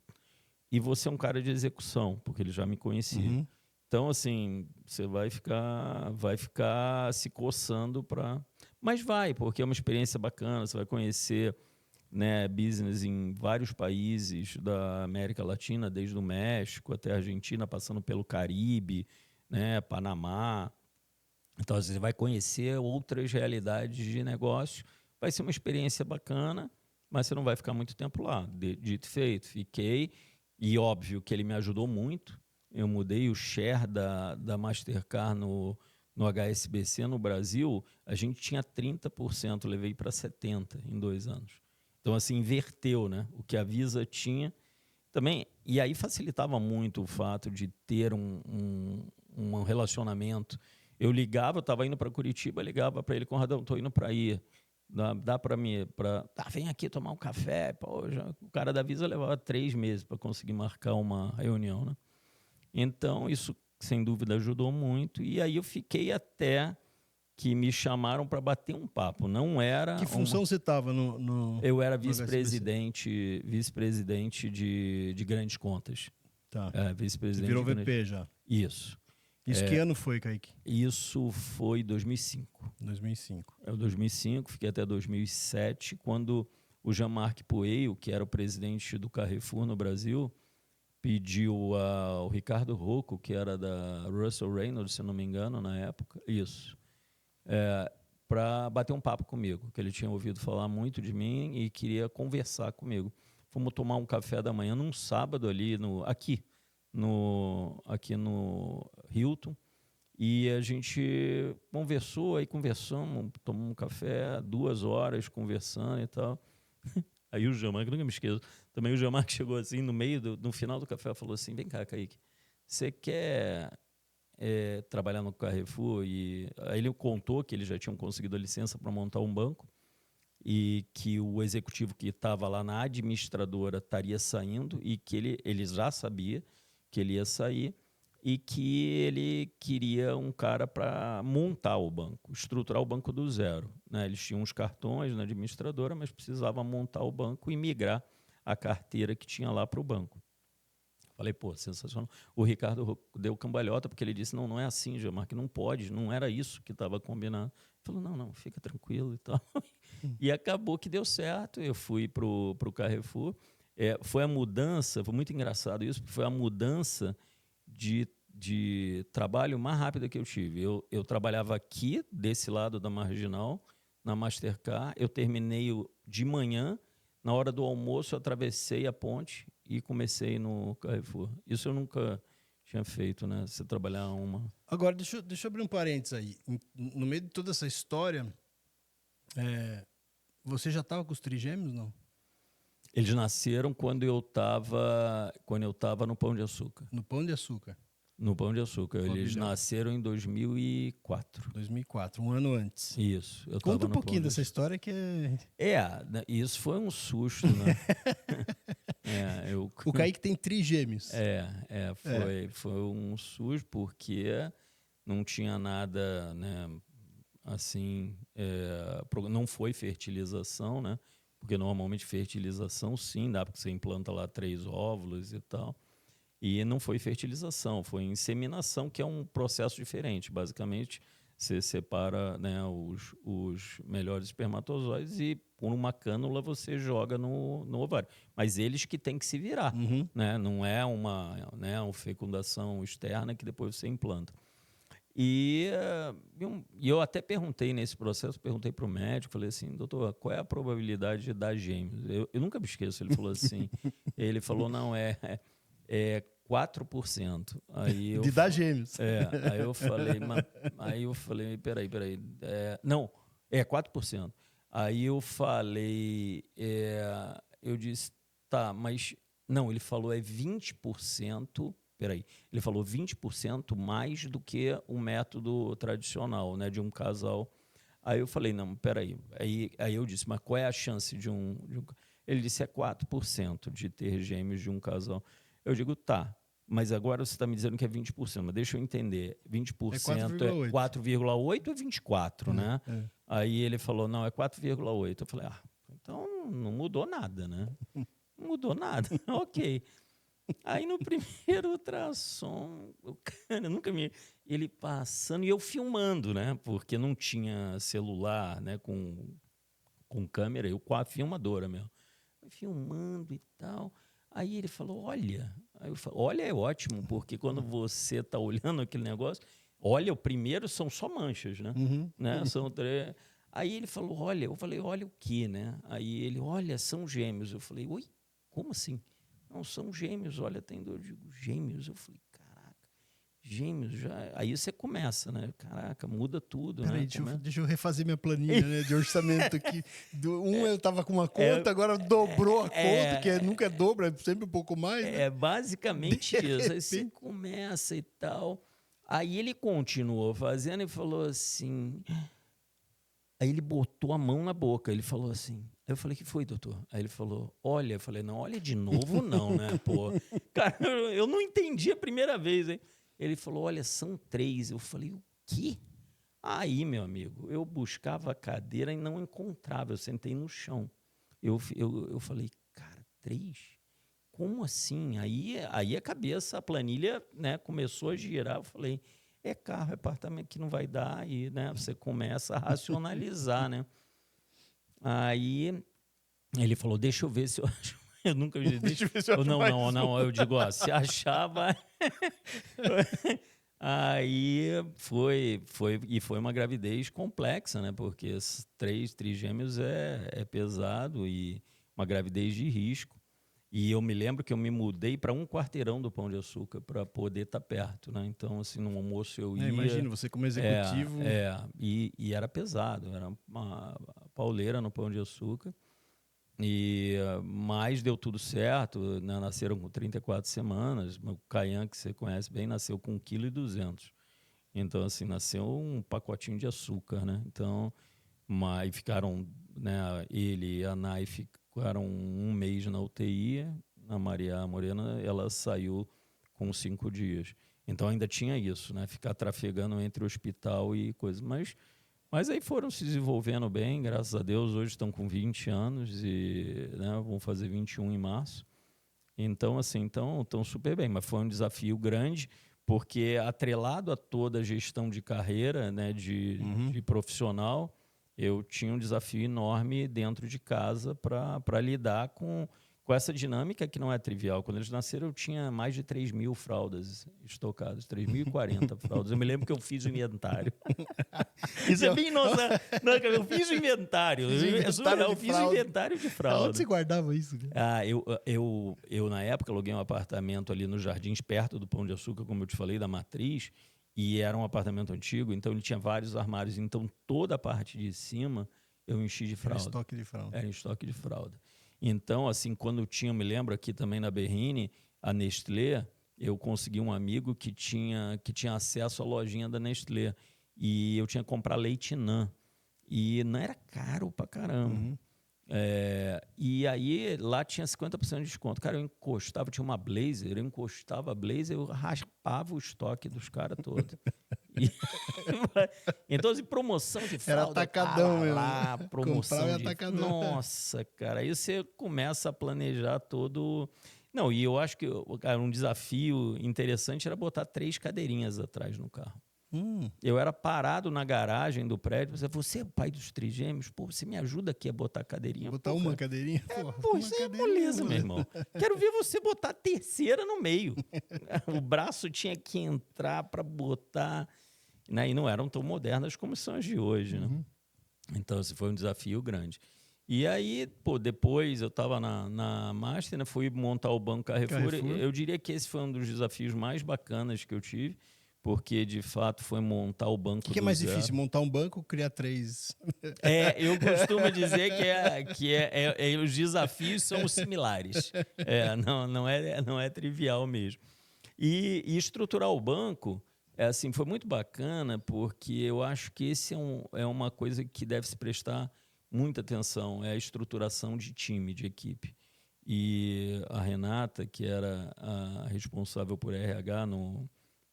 E você é um cara de execução, porque ele já me conhecia. Então, assim, você vai ficar se coçando para... Mas vai, porque é uma experiência bacana, você vai conhecer, né, business em vários países da América Latina, desde o México até a Argentina, passando pelo Caribe, né, Panamá. Então, você vai conhecer outras realidades de negócio. Vai ser uma experiência bacana, mas você não vai ficar muito tempo lá. Dito e feito, fiquei. E óbvio que ele me ajudou muito. Eu mudei o share da Mastercard no HSBC no Brasil. A gente tinha 30%, levei para 70% em 2 anos. Então, assim, inverteu, né? O que a Visa tinha também. E aí facilitava muito o fato de ter um relacionamento. Eu ligava, eu estava indo para Curitiba, ligava para ele, Conradão, estou indo para aí. Dá para mim, vem aqui tomar um café. Pô, o cara da Visa levava 3 meses para conseguir marcar uma reunião, né? Então, isso, sem dúvida, ajudou muito. E aí eu fiquei até que me chamaram para bater um papo. Não era... Que função você estava no Eu era vice-presidente de grandes contas. Tá. Vice-presidente. Virou VP já. Isso. Isso que ano foi, Kaique? Isso foi 2005. 2005. 2005, fiquei até 2007, quando o Jean-Marc Pouey, que era o presidente do Carrefour no Brasil, pediu ao Ricardo Rocco, que era da Russell Reynolds, se não me engano, na época, para bater um papo comigo, que ele tinha ouvido falar muito de mim e queria conversar comigo. Fomos tomar um café da manhã num sábado ali, aqui no Hilton, e a gente conversou, aí conversamos, tomamos um café, 2 horas conversando e tal. Aí o Jean-Marc, nunca me esqueço, também o Jean-Marc chegou assim, no final do café, falou assim, vem cá, Kaique, você quer trabalhar no Carrefour? E aí ele contou que eles já tinham conseguido a licença para montar um banco e que o executivo que estava lá na administradora estaria saindo e que ele já sabia que ele ia sair e que ele queria um cara para montar o banco, estruturar o banco do zero, né? Eles tinham uns cartões na administradora, mas precisava montar o banco e migrar a carteira que tinha lá para o banco. Falei, pô, sensacional. O Ricardo deu cambalhota, porque ele disse, não é assim, Jean-Marc, não pode, não era isso que estava combinado. Ele falou, não, fica tranquilo e tal. E acabou que deu certo, eu fui para o Carrefour. Foi a mudança, foi muito engraçado isso, porque foi a mudança de trabalho mais rápida que eu tive. Eu trabalhava aqui, desse lado da Marginal, na Mastercard, eu terminei de manhã, na hora do almoço eu atravessei a ponte e comecei no Carrefour. Isso eu nunca tinha feito, né? Você trabalhar uma... Agora, deixa eu abrir um parênteses aí. No meio de toda essa história, você já estava com os trigêmeos, não? Eles nasceram quando eu estava no Pão de Açúcar. No Pão de Açúcar. No Pão de Açúcar. Eles nasceram em 2004. 2004, um ano antes. Isso. Conta um pouquinho dessa história que isso foi um susto, né? O Kaique tem trigêmeos. Foi um susto porque não tinha nada, né, assim, não foi fertilização, né? Porque normalmente fertilização sim, dá porque você implanta lá 3 óvulos e tal. E não foi fertilização, foi inseminação, que é um processo diferente. Basicamente, você separa, né, os melhores espermatozoides e por uma cânula você joga no ovário. Mas eles que têm que se virar, né? Não é uma fecundação externa que depois você implanta. E eu até perguntei nesse processo, perguntei para o médico, falei assim, doutor, qual é a probabilidade de dar gêmeos? Eu nunca me esqueço, ele falou assim, ele falou, não, é 4%. De dar gêmeos. Aí eu falei, peraí, não, é 4%. Aí eu falei, eu disse, tá, mas, não, ele falou 20%, ele falou 20% mais do que o método tradicional, né, de um casal. Aí eu falei, não, peraí. Aí eu disse, mas qual é a chance de um... Ele disse, 4% de ter gêmeos de um casal. Eu digo, tá, mas agora você está me dizendo que é 20%, mas deixa eu entender, 20% é 4,8 ou 24, né? Aí ele falou, não, é 4,8. Eu falei, então não mudou nada, né? Não mudou nada, ok. Aí no primeiro ultrassom, o cara ele passando e eu filmando, né? Porque não tinha celular, né? Com câmera, eu com a filmadora mesmo. Filmando e tal. Aí ele falou, olha. Aí eu falei, olha é ótimo, porque quando você está olhando aquele negócio, olha, o primeiro são só manchas, né? Né? São 3. Aí ele falou, olha. Eu falei, olha o quê, né? Aí ele, olha, são gêmeos. Eu falei, oi, como assim? Não, são gêmeos, olha, tem dor. Eu digo, gêmeos? Eu falei, caraca, gêmeos já... Aí você começa, né? Caraca, muda tudo, Peraí, né? deixa eu refazer minha planilha, né, de orçamento aqui. Eu tava com uma conta, agora dobrou a conta, que nunca dobra, é sempre um pouco mais, né? É basicamente isso. Aí você começa e tal. Aí ele continuou fazendo e falou assim... Aí ele botou a mão na boca, ele falou assim... Aí eu falei, que foi, doutor? Aí ele falou, olha. Eu falei, não, olha de novo não, né, pô? Cara, eu não entendi a primeira vez, hein? Ele falou, olha, são 3. Eu falei, o quê? Aí, meu amigo, eu buscava a cadeira e não encontrava. Eu sentei no chão. Eu falei, cara, 3? como assim? Aí a cabeça, a planilha, né, começou a girar. Eu falei, é carro, é apartamento que não vai dar. Aí, né, você começa a racionalizar, né? Aí ele falou, deixa eu ver se eu acho. Eu nunca vi. Deixa eu ver se eu acho Não, mais não, não. um. Eu digo, ó, se achar, vai. Aí foi uma gravidez complexa, né? Porque três trigêmeos é pesado e uma gravidez de risco. E eu me lembro que eu me mudei para um quarteirão do Pão de Açúcar para poder estar perto, né? Então, assim, no almoço eu ia. Imagina, você como executivo. E era pesado, era uma pauleira no Pão de Açúcar. Mas deu tudo certo, né? Nasceram com 34 semanas. O Caian, que você conhece bem, nasceu com 1,2 kg. Então, assim, nasceu um pacotinho de açúcar, né? Então, mas ficaram, né? Ele e a Nai ficaram um mês na UTI. A Maria Morena, ela saiu com 5 dias. Então, ainda tinha isso, né? Ficar trafegando entre o hospital e coisas. Mas aí foram se desenvolvendo bem, graças a Deus. Hoje estão com 20 anos e, né, vão fazer 21 em março. Então, assim, estão super bem. Mas foi um desafio grande, porque atrelado a toda a gestão de carreira, né, de profissional, eu tinha um desafio enorme dentro de casa para lidar com essa dinâmica que não é trivial. Quando eles nasceram, eu tinha mais de 3.000 fraldas estocadas, 3.040 fraldas. Eu me lembro que eu fiz o inventário. Isso é bem nossa. Não, cara, eu fiz o inventário. Eu fiz o inventário de fralda. Onde você guardava isso? Cara? Eu, na época, aluguei um apartamento ali nos Jardins, perto do Pão de Açúcar, como eu te falei, da Matriz, e era um apartamento antigo, então ele tinha vários armários. Então, toda a parte de cima eu enchi de fralda. Era estoque de fralda. Era estoque de fralda. Então, assim, quando tinha, me lembro aqui também na Berrini, a Nestlé, eu consegui um amigo que tinha acesso à lojinha da Nestlé. E eu tinha que comprar leite Nan. E não era caro pra caramba. E aí lá tinha 50% de desconto. Cara, eu encostava, tinha uma Blazer, eu encostava a Blazer, eu raspava o estoque dos caras todos. Então, assim, promoção de fralda. Era atacadão mesmo. Lá, promoção de... atacadão. Nossa, cara, aí você começa a planejar todo... Não, e eu acho que, cara, um desafio interessante era botar 3 cadeirinhas atrás no carro. Eu era parado na garagem do prédio. Você é o pai dos trigêmeos? Pô, você me ajuda aqui a botar a cadeirinha. Botar uma cadeirinha? Pô, isso é moleza, meu irmão. Quero ver você botar a terceira no meio. O braço tinha que entrar para botar... Né? E não eram tão modernas como são as de hoje, né? Então, esse foi um desafio grande. E aí, pô, depois eu estava na Master, né? Fui montar o Banco Carrefour. Eu diria que esse foi um dos desafios mais bacanas que eu tive, porque, de fato, foi montar o banco. O que é mais difícil, montar um banco ou criar 3? Eu costumo dizer que os desafios são similares. Não é trivial mesmo. E estruturar o banco, assim, foi muito bacana, porque eu acho que esse é uma coisa que deve se prestar muita atenção, é a estruturação de time, de equipe. E a Renata, que era a responsável por RH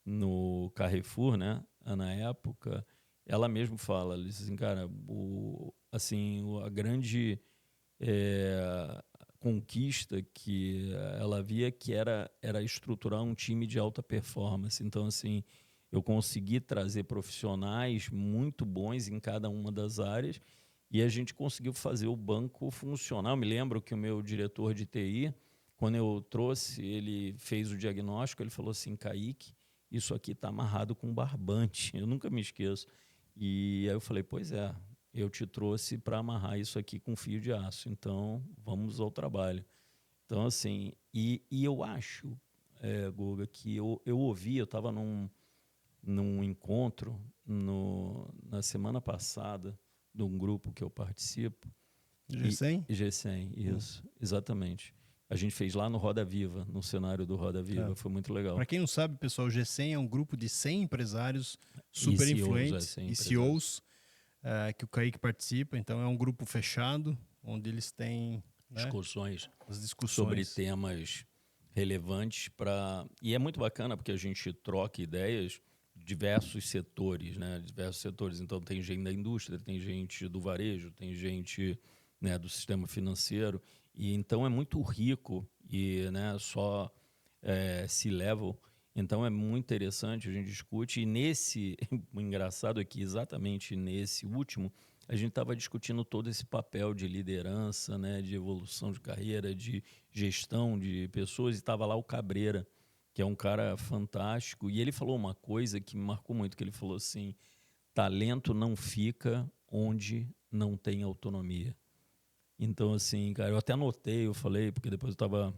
no Carrefour, né, na época, ela mesma fala, ela disse assim, cara, a grande conquista que ela via que era estruturar um time de alta performance. Então, assim, eu consegui trazer profissionais muito bons em cada uma das áreas e a gente conseguiu fazer o banco funcionar. Eu me lembro que o meu diretor de TI, quando eu trouxe, ele fez o diagnóstico, ele falou assim, Kaique, isso aqui está amarrado com barbante. Eu nunca me esqueço. E aí eu falei, pois é, eu te trouxe para amarrar isso aqui com fio de aço, então vamos ao trabalho. Então, assim, e eu acho, Guga, que eu ouvi, eu estava num encontro na semana passada, de um grupo que eu participo. G100? G100, isso, exatamente. A gente fez lá no Roda Viva, no cenário do Roda Viva, foi muito legal. Para quem não sabe, pessoal, o G100 é um grupo de 100 empresários super influentes e CEOs que o Kaique participa. Então, é um grupo fechado, onde eles têm discussões sobre temas relevantes. E é muito bacana, porque a gente troca ideias de diversos setores, né? Diversos setores. Então, tem gente da indústria, tem gente do varejo, tem gente, né, do sistema financeiro. E então é muito rico e né, só C-level. Então é muito interessante, a gente discute. E nesse, o engraçado é que exatamente nesse último, a gente estava discutindo todo esse papel de liderança, né, de evolução de carreira, de gestão de pessoas, e estava lá o Cabreira, que é um cara fantástico, e ele falou uma coisa que me marcou muito, que ele falou assim: talento não fica onde não tem autonomia. Então, assim, cara, eu até anotei, eu falei, porque depois eu estava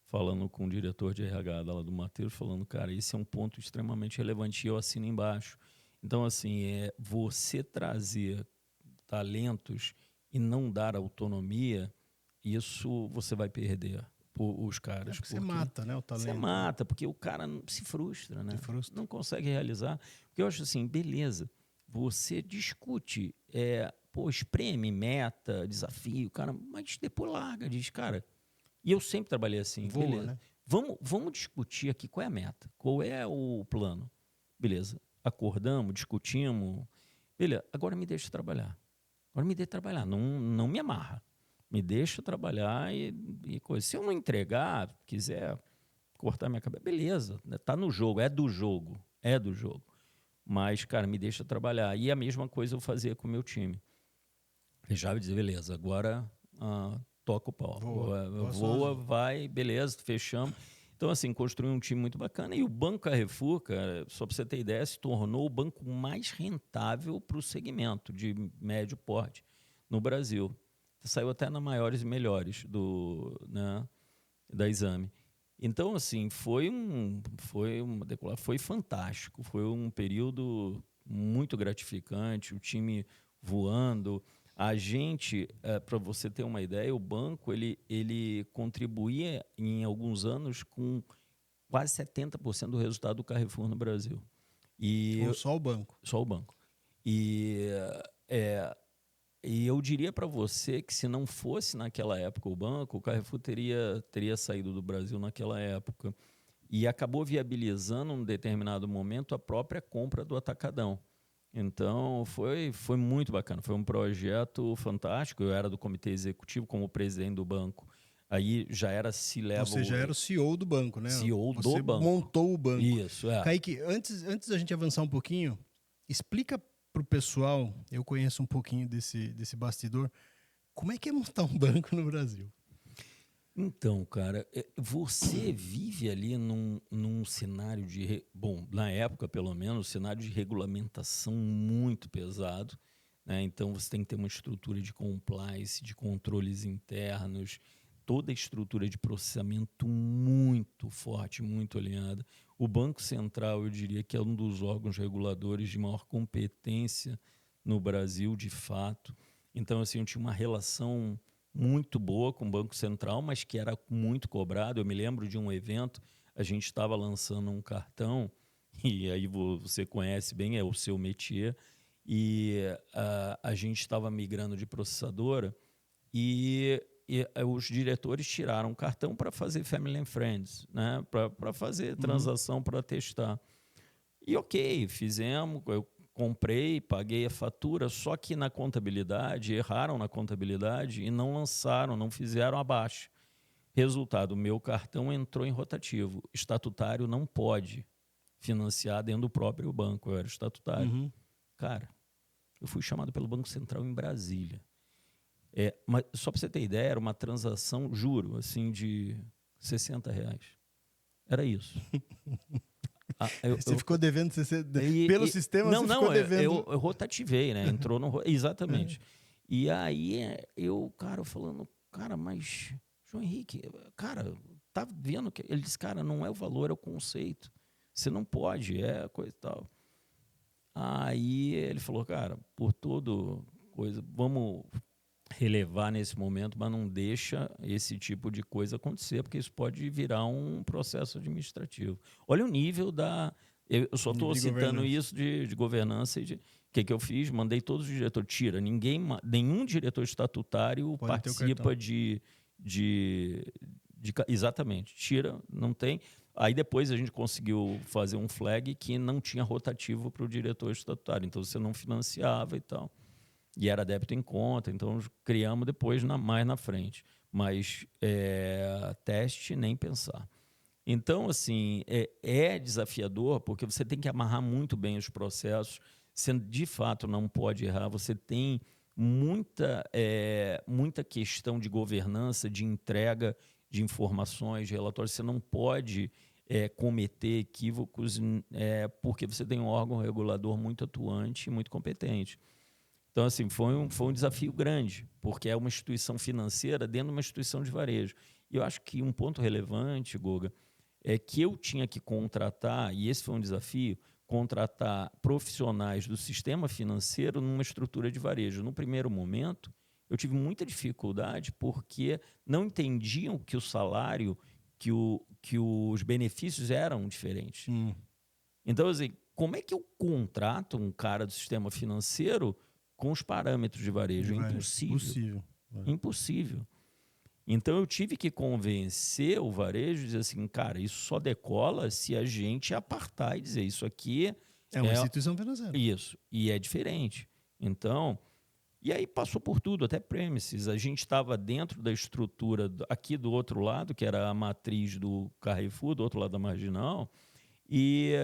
falando com o diretor de RH lá do Matheus, falando, cara, esse é um ponto extremamente relevante, e eu assino embaixo. Então, assim, você trazer talentos e não dar autonomia, isso você vai perder os caras. Porque você mata, né, o talento. Você mata, porque o cara se frustra, né? Se frustra. Não consegue realizar. Porque eu acho assim, beleza, você discute, espreme, meta, desafio, cara, mas depois larga, diz, cara. E eu sempre trabalhei assim, Voa, beleza. né? Vamos discutir aqui qual é a meta, qual é o plano. Beleza, acordamos, discutimos. Beleza, agora me deixa trabalhar. Agora me deixa trabalhar, não me amarra. Me deixa trabalhar e coisa. Se eu não entregar, quiser cortar minha cabeça, beleza, tá no jogo, é do jogo. Mas, cara, me deixa trabalhar. E a mesma coisa eu fazia com o meu time. Fechava e dizia, beleza, agora toca o pau. Voa, vai, beleza, fechamos. Então, assim, construí um time muito bacana. E o Banco Carrefour, cara, só para você ter ideia, se tornou o banco mais rentável para o segmento de médio porte no Brasil. Saiu até na maiores e melhores da Exame. Então, assim, foi fantástico. Foi um período muito gratificante, o time voando. A gente, para você ter uma ideia, o banco ele contribuía em alguns anos com quase 70% do resultado do Carrefour no Brasil. Ou só o banco? Só o banco. E eu diria para você que se não fosse naquela época o banco, o Carrefour teria saído do Brasil naquela época. E acabou viabilizando, num determinado momento, a própria compra do Atacadão. Então, foi muito bacana. Foi um projeto fantástico. Eu era do comitê executivo como presidente do banco. Aí já era C-level. Você já era o CEO do banco, né? CEO Você do banco. Montou o banco. Isso, Kaique, antes da gente avançar um pouquinho, explica para o pessoal, eu conheço um pouquinho desse bastidor, como é que é montar um banco no Brasil? Então, cara, você vive ali num cenário bom, na época pelo menos, cenário de regulamentação muito pesado, né? Então você tem que ter uma estrutura de compliance, de controles internos, toda a estrutura de processamento muito forte, muito alinhada. O Banco Central, eu diria que é um dos órgãos reguladores de maior competência no Brasil, de fato. Então, assim, eu tinha uma relação muito boa com o Banco Central, mas que era muito cobrado. Eu me lembro de um evento, a gente estava lançando um cartão, e aí você conhece bem, é o seu métier, e a gente estava migrando de processadora e os diretores tiraram o cartão para fazer Family and Friends, né? Para fazer transação, para testar. E ok, fizemos, eu comprei, paguei a fatura, só que na contabilidade, erraram na contabilidade e não lançaram, não fizeram abaixo. Resultado, o meu cartão entrou em rotativo. Estatutário não pode financiar dentro do próprio banco, eu era estatutário. Cara, eu fui chamado pelo Banco Central em Brasília. Mas, só para você ter ideia, era uma transação, juro, assim, de R$60. Era isso. Você ficou devendo, pelo sistema você ficou devendo. Eu rotativei, né? Entrou no... Exatamente. E aí eu falando, cara, mas, João Henrique, cara, tá vendo que... Ele disse, cara, não é o valor, é o conceito. Você não pode, é coisa e tal. Aí ele falou, cara, por todo coisa, vamos relevar nesse momento, mas não deixa esse tipo de coisa acontecer, porque isso pode virar um processo administrativo. Olha o nível da... Eu só estou citando isso de governança e de... O que eu fiz? Mandei todos os diretores. Tira, nenhum diretor estatutário pode participa de... Exatamente. Tira, não tem. Aí depois a gente conseguiu fazer um flag que não tinha rotativo para o diretor estatutário. Então você não financiava e tal. e era débito em conta, então criamos depois mais na frente. Mas teste nem pensar. Então, assim, é desafiador porque você tem que amarrar muito bem os processos. Você, de fato, não pode errar. Você tem muita questão de governança, de entrega de informações, de relatórios. Você não pode cometer equívocos porque você tem um órgão regulador muito atuante e muito competente. Então, assim, foi um desafio grande, porque é uma instituição financeira dentro de uma instituição de varejo. E eu acho que um ponto relevante, Goga, é que eu tinha que contratar, e esse foi um desafio, contratar profissionais do sistema financeiro numa estrutura de varejo. No primeiro momento, eu tive muita dificuldade porque não entendiam que o salário, que os benefícios eram diferentes. Então, assim, como é que eu contrato um cara do sistema financeiro com os parâmetros de varejo? É impossível. Impossível. Então, eu tive que convencer o varejo e dizer assim, cara, isso só decola se a gente apartar e dizer isso aqui é uma instituição financeira. Isso, e é diferente. Então, e aí passou por tudo, até premises. A gente estava dentro da estrutura aqui do outro lado, que era a matriz do Carrefour, do outro lado da Marginal, e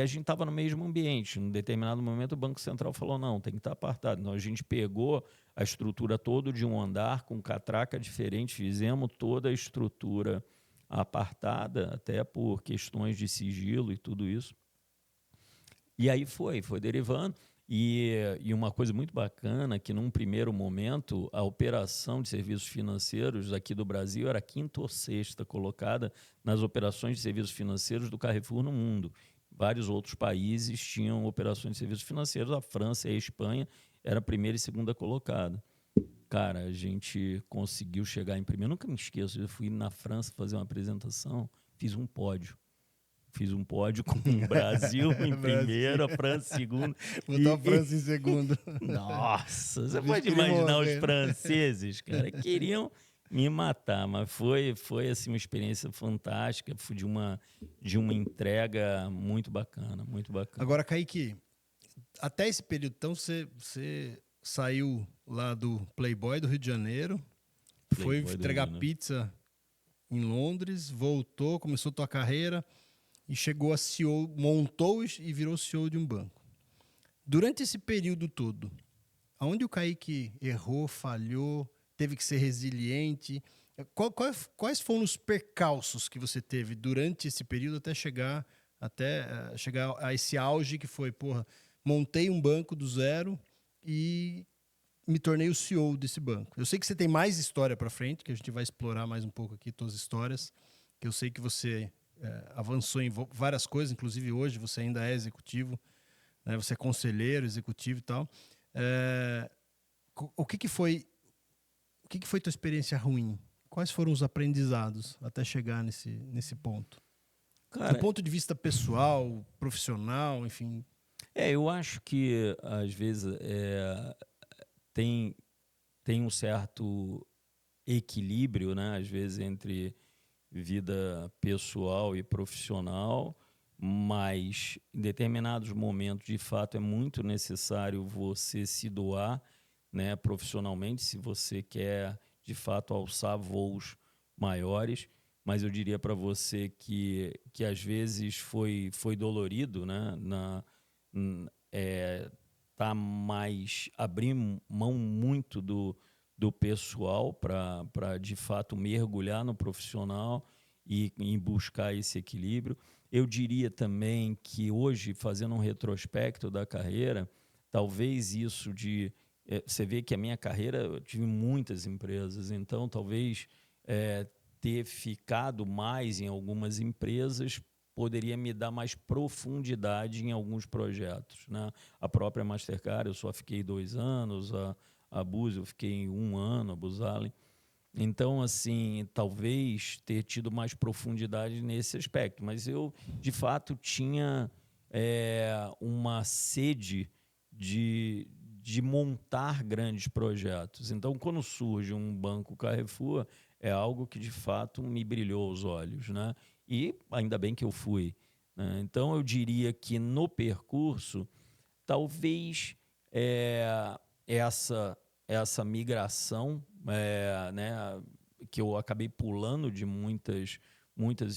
a gente estava no mesmo ambiente. Em determinado momento, o Banco Central falou, não, tem que estar apartado. Então, a gente pegou a estrutura toda de um andar com catraca diferente, fizemos toda a estrutura apartada, até por questões de sigilo e tudo isso. E aí foi derivando. E uma coisa muito bacana, que num primeiro momento, a operação de serviços financeiros aqui do Brasil era a 5ª ou 6ª colocada nas operações de serviços financeiros do Carrefour no mundo. Vários outros países tinham operações de serviços financeiros, a França e a Espanha era a 1ª e 2ª colocada. Cara, a gente conseguiu chegar em primeiro. Eu nunca me esqueço, eu fui na França fazer uma apresentação, fiz um pódio. Fiz um pódio com o Brasil em primeiro, a França em segundo. Botou a França em segundo. Nossa, você pode imaginar os franceses, cara, queriam me matar, mas foi assim, uma experiência fantástica, foi de uma entrega muito bacana, muito bacana. Agora, Kaique, até esse período, então, você saiu lá do Playboy do Rio de Janeiro, foi entregar pizza em Londres, voltou, começou a tua carreira e chegou a CEO, montou e virou CEO de um banco. Durante esse período todo, aonde o Kaique errou, falhou, teve que ser resiliente, quais foram os percalços que você teve durante esse período até chegar a esse auge que foi, montei um banco do zero e me tornei o CEO desse banco. Eu sei que você tem mais história para frente, que a gente vai explorar mais um pouco aqui suas histórias, que eu sei que você avançou em várias coisas, inclusive hoje você ainda é executivo, né? Você é conselheiro executivo e tal. O que foi tua experiência ruim? Quais foram os aprendizados até chegar nesse ponto? Cara, do ponto de vista pessoal, profissional, enfim. Eu acho que às vezes tem um certo equilíbrio, né? Às vezes entre vida pessoal e profissional, mas em determinados momentos, de fato, é muito necessário você se doar, né, profissionalmente, se você quer, de fato, alçar voos maiores. Mas eu diria para você que às vezes foi dolorido, né? Tá mais abrir mão muito do pessoal para de fato mergulhar no profissional e em buscar esse equilíbrio. Eu diria também que hoje, fazendo um retrospecto da carreira, talvez isso você vê que a minha carreira, eu tive muitas empresas, então talvez ter ficado mais em algumas empresas poderia me dar mais profundidade em alguns projetos, né? A própria Mastercard, eu só fiquei 2 anos, a Búzios, eu fiquei 1 ano, a Buzalen. Então, assim, talvez ter tido mais profundidade nesse aspecto. Mas eu, de fato, tinha uma sede de montar grandes projetos. Então, quando surge um Banco Carrefour, é algo que, de fato, me brilhou os olhos, né? E ainda bem que eu fui, né? Então, eu diria que no percurso, talvez essa migração, né, que eu acabei pulando de muitas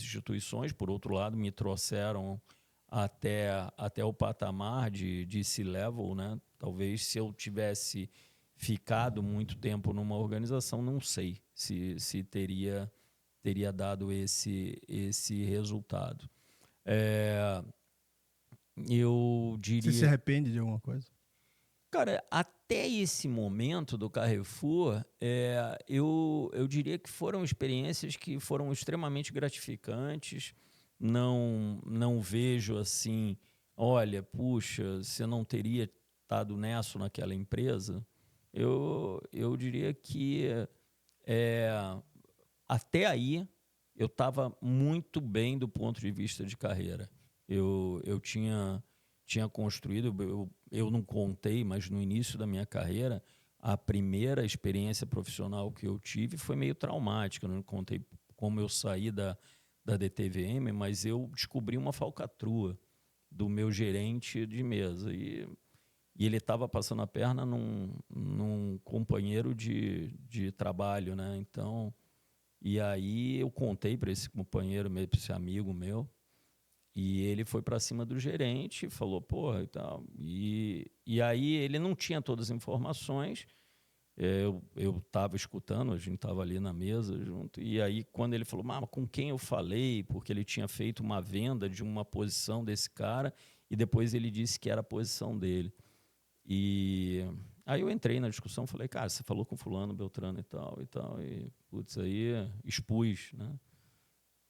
instituições, por outro lado, me trouxeram até o patamar de C-level, né? Talvez se eu tivesse ficado muito tempo numa organização, não sei se teria dado esse resultado. Eu Você se diria... arrepende de alguma coisa? Cara, até esse momento do Carrefour, eu diria que foram experiências que foram extremamente gratificantes. Não vejo assim, olha, puxa, você não teria estado naquela empresa. Eu diria que é, até aí eu estava muito bem do ponto de vista de carreira. Eu tinha construído, eu não contei, mas no início da minha carreira, a primeira experiência profissional que eu tive foi meio traumática. Eu não contei como eu saí da DTVM, mas eu descobri uma falcatrua do meu gerente de mesa. E ele estava passando a perna num companheiro de trabalho, né? Então, e aí eu contei para esse companheiro, para esse amigo meu, e ele foi para cima do gerente, falou, porra, e tal. E aí ele não tinha todas as informações. Eu estava escutando, a gente estava ali na mesa junto. E aí, quando ele falou, mas com quem eu falei? Porque ele tinha feito uma venda de uma posição desse cara, e depois ele disse que era a posição dele. E aí eu entrei na discussão, falei, cara, você falou com fulano, Beltrano e tal, e putz, aí expus, né?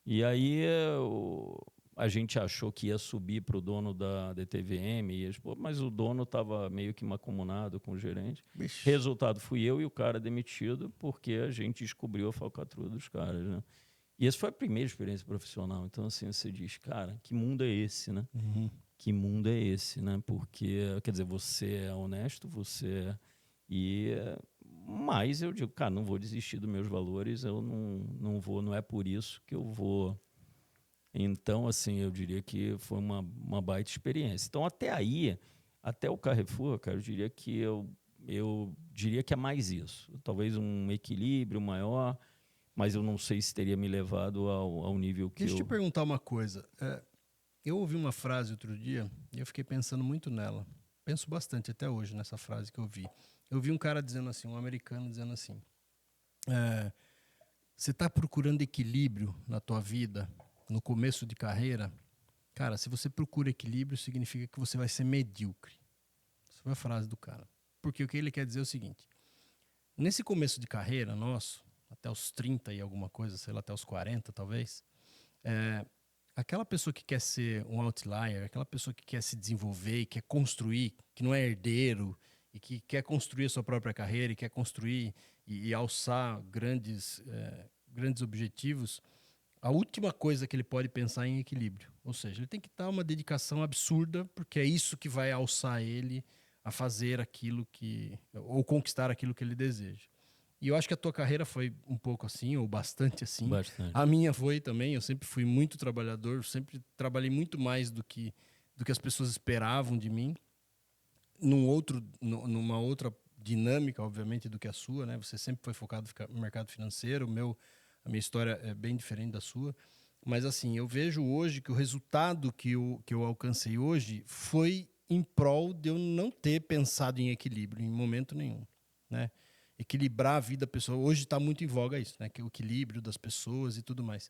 E aí a gente achou que ia subir para o dono da DTVM, mas o dono estava meio que mancomunado com o gerente. Bicho. Resultado, fui eu e o cara demitido porque a gente descobriu a falcatrua dos caras, né? E essa foi a primeira experiência profissional. Então, assim, você diz, cara, que mundo é esse, né? Uhum. Que mundo é esse, né? Porque, quer dizer, você é honesto, mas eu digo, cara, não vou desistir dos meus valores, eu não vou, não é por isso que eu vou. Então, assim, eu diria que foi uma baita experiência. Então, até aí, até o Carrefour, cara, eu diria que é mais isso. Talvez um equilíbrio maior, mas eu não sei se teria me levado ao nível que Deixa eu te eu... perguntar uma coisa. Eu ouvi uma frase outro dia e eu fiquei pensando muito nela. Penso bastante até hoje nessa frase que eu vi. Eu vi um cara dizendo assim, um americano dizendo assim, você está procurando equilíbrio na tua vida, no começo de carreira? Cara, se você procura equilíbrio, significa que você vai ser medíocre. Essa foi a frase do cara. Porque o que ele quer dizer é o seguinte, nesse começo de carreira nosso, até os 30 e alguma coisa, sei lá, até os 40 talvez, aquela pessoa que quer ser um outlier, aquela pessoa que quer se desenvolver e quer construir, que não é herdeiro e que quer construir a sua própria carreira e quer construir e alçar grandes objetivos, a última coisa que ele pode pensar é em equilíbrio. Ou seja, ele tem que dar uma dedicação absurda, porque é isso que vai alçar ele a fazer aquilo ou conquistar aquilo que ele deseja. E eu acho que a tua carreira foi um pouco assim, ou bastante assim. Bastante. A minha foi também. Eu sempre fui muito trabalhador, sempre trabalhei muito mais do que as pessoas esperavam de mim. Numa outra dinâmica, obviamente, do que a sua, né? Você sempre foi focado no mercado financeiro. A minha história é bem diferente da sua. Mas, assim, eu vejo hoje que o resultado que eu alcancei hoje foi em prol de eu não ter pensado em equilíbrio em momento nenhum, né? Equilibrar a vida pessoal. Hoje está muito em voga isso, né? Que é o equilíbrio das pessoas e tudo mais.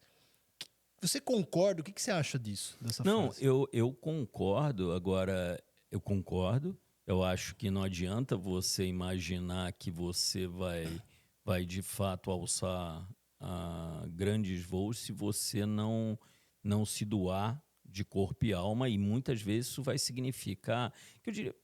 Você concorda? O que você acha disso, dessa Não, frase? eu concordo. Agora, eu concordo. Eu acho que não adianta você imaginar que você vai de fato alçar grandes voos se você não se doar de corpo e alma. E muitas vezes isso vai significar... Que eu diria,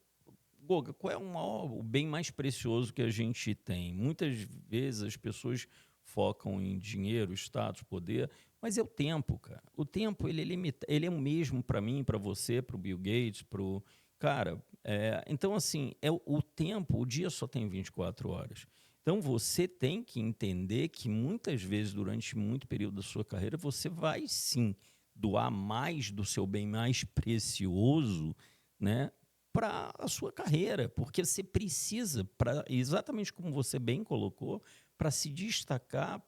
Goga, qual é o bem mais precioso que a gente tem? Muitas vezes as pessoas focam em dinheiro, status, poder, mas é o tempo, cara. O tempo, ele é limitado, ele é o mesmo para mim, para você, para o Bill Gates, para o... Cara, então assim, o tempo, o dia só tem 24 horas. Então você tem que entender que muitas vezes, durante muito período da sua carreira, você vai sim doar mais do seu bem mais precioso, né? para a sua carreira, porque você precisa, exatamente como você bem colocou, para se destacar,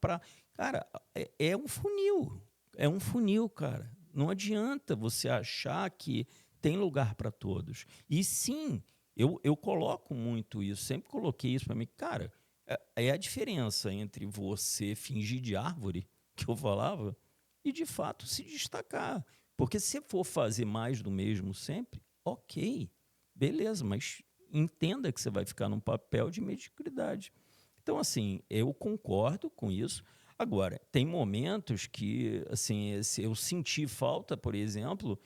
cara, é um funil, cara. Não adianta você achar que tem lugar para todos. E sim, eu coloco muito isso, sempre coloquei isso para mim, cara, é a diferença entre você fingir de árvore, que eu falava, e de fato se destacar. Porque se for fazer mais do mesmo sempre, ok, beleza, mas entenda que você vai ficar num papel de mediocridade. Então, assim, eu concordo com isso. Agora, tem momentos que, assim, eu senti falta, por exemplo,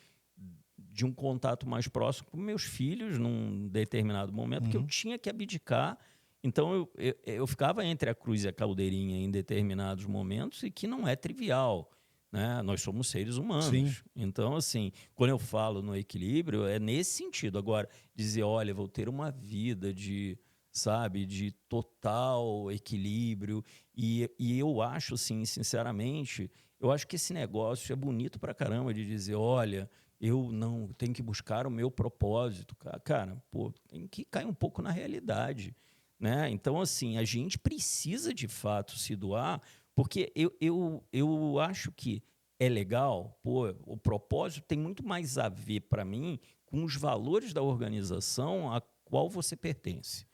de um contato mais próximo com meus filhos num determinado momento, que eu tinha que abdicar. Então, eu ficava entre a cruz e a caldeirinha em determinados momentos, e que não é trivial, né? Nós somos seres humanos. Sim. Então, assim, quando eu falo no equilíbrio, é nesse sentido. Agora, dizer, olha, vou ter uma vida de, sabe, de total equilíbrio. E eu acho, assim, sinceramente, eu acho que esse negócio é bonito pra caramba de dizer, olha, eu não tenho que buscar o meu propósito. Cara, pô, tem que cair um pouco na realidade, né? Então, assim, a gente precisa, de fato, se doar, porque eu acho que é legal, pô, o propósito tem muito mais a ver, para mim, com os valores da organização a qual você pertence.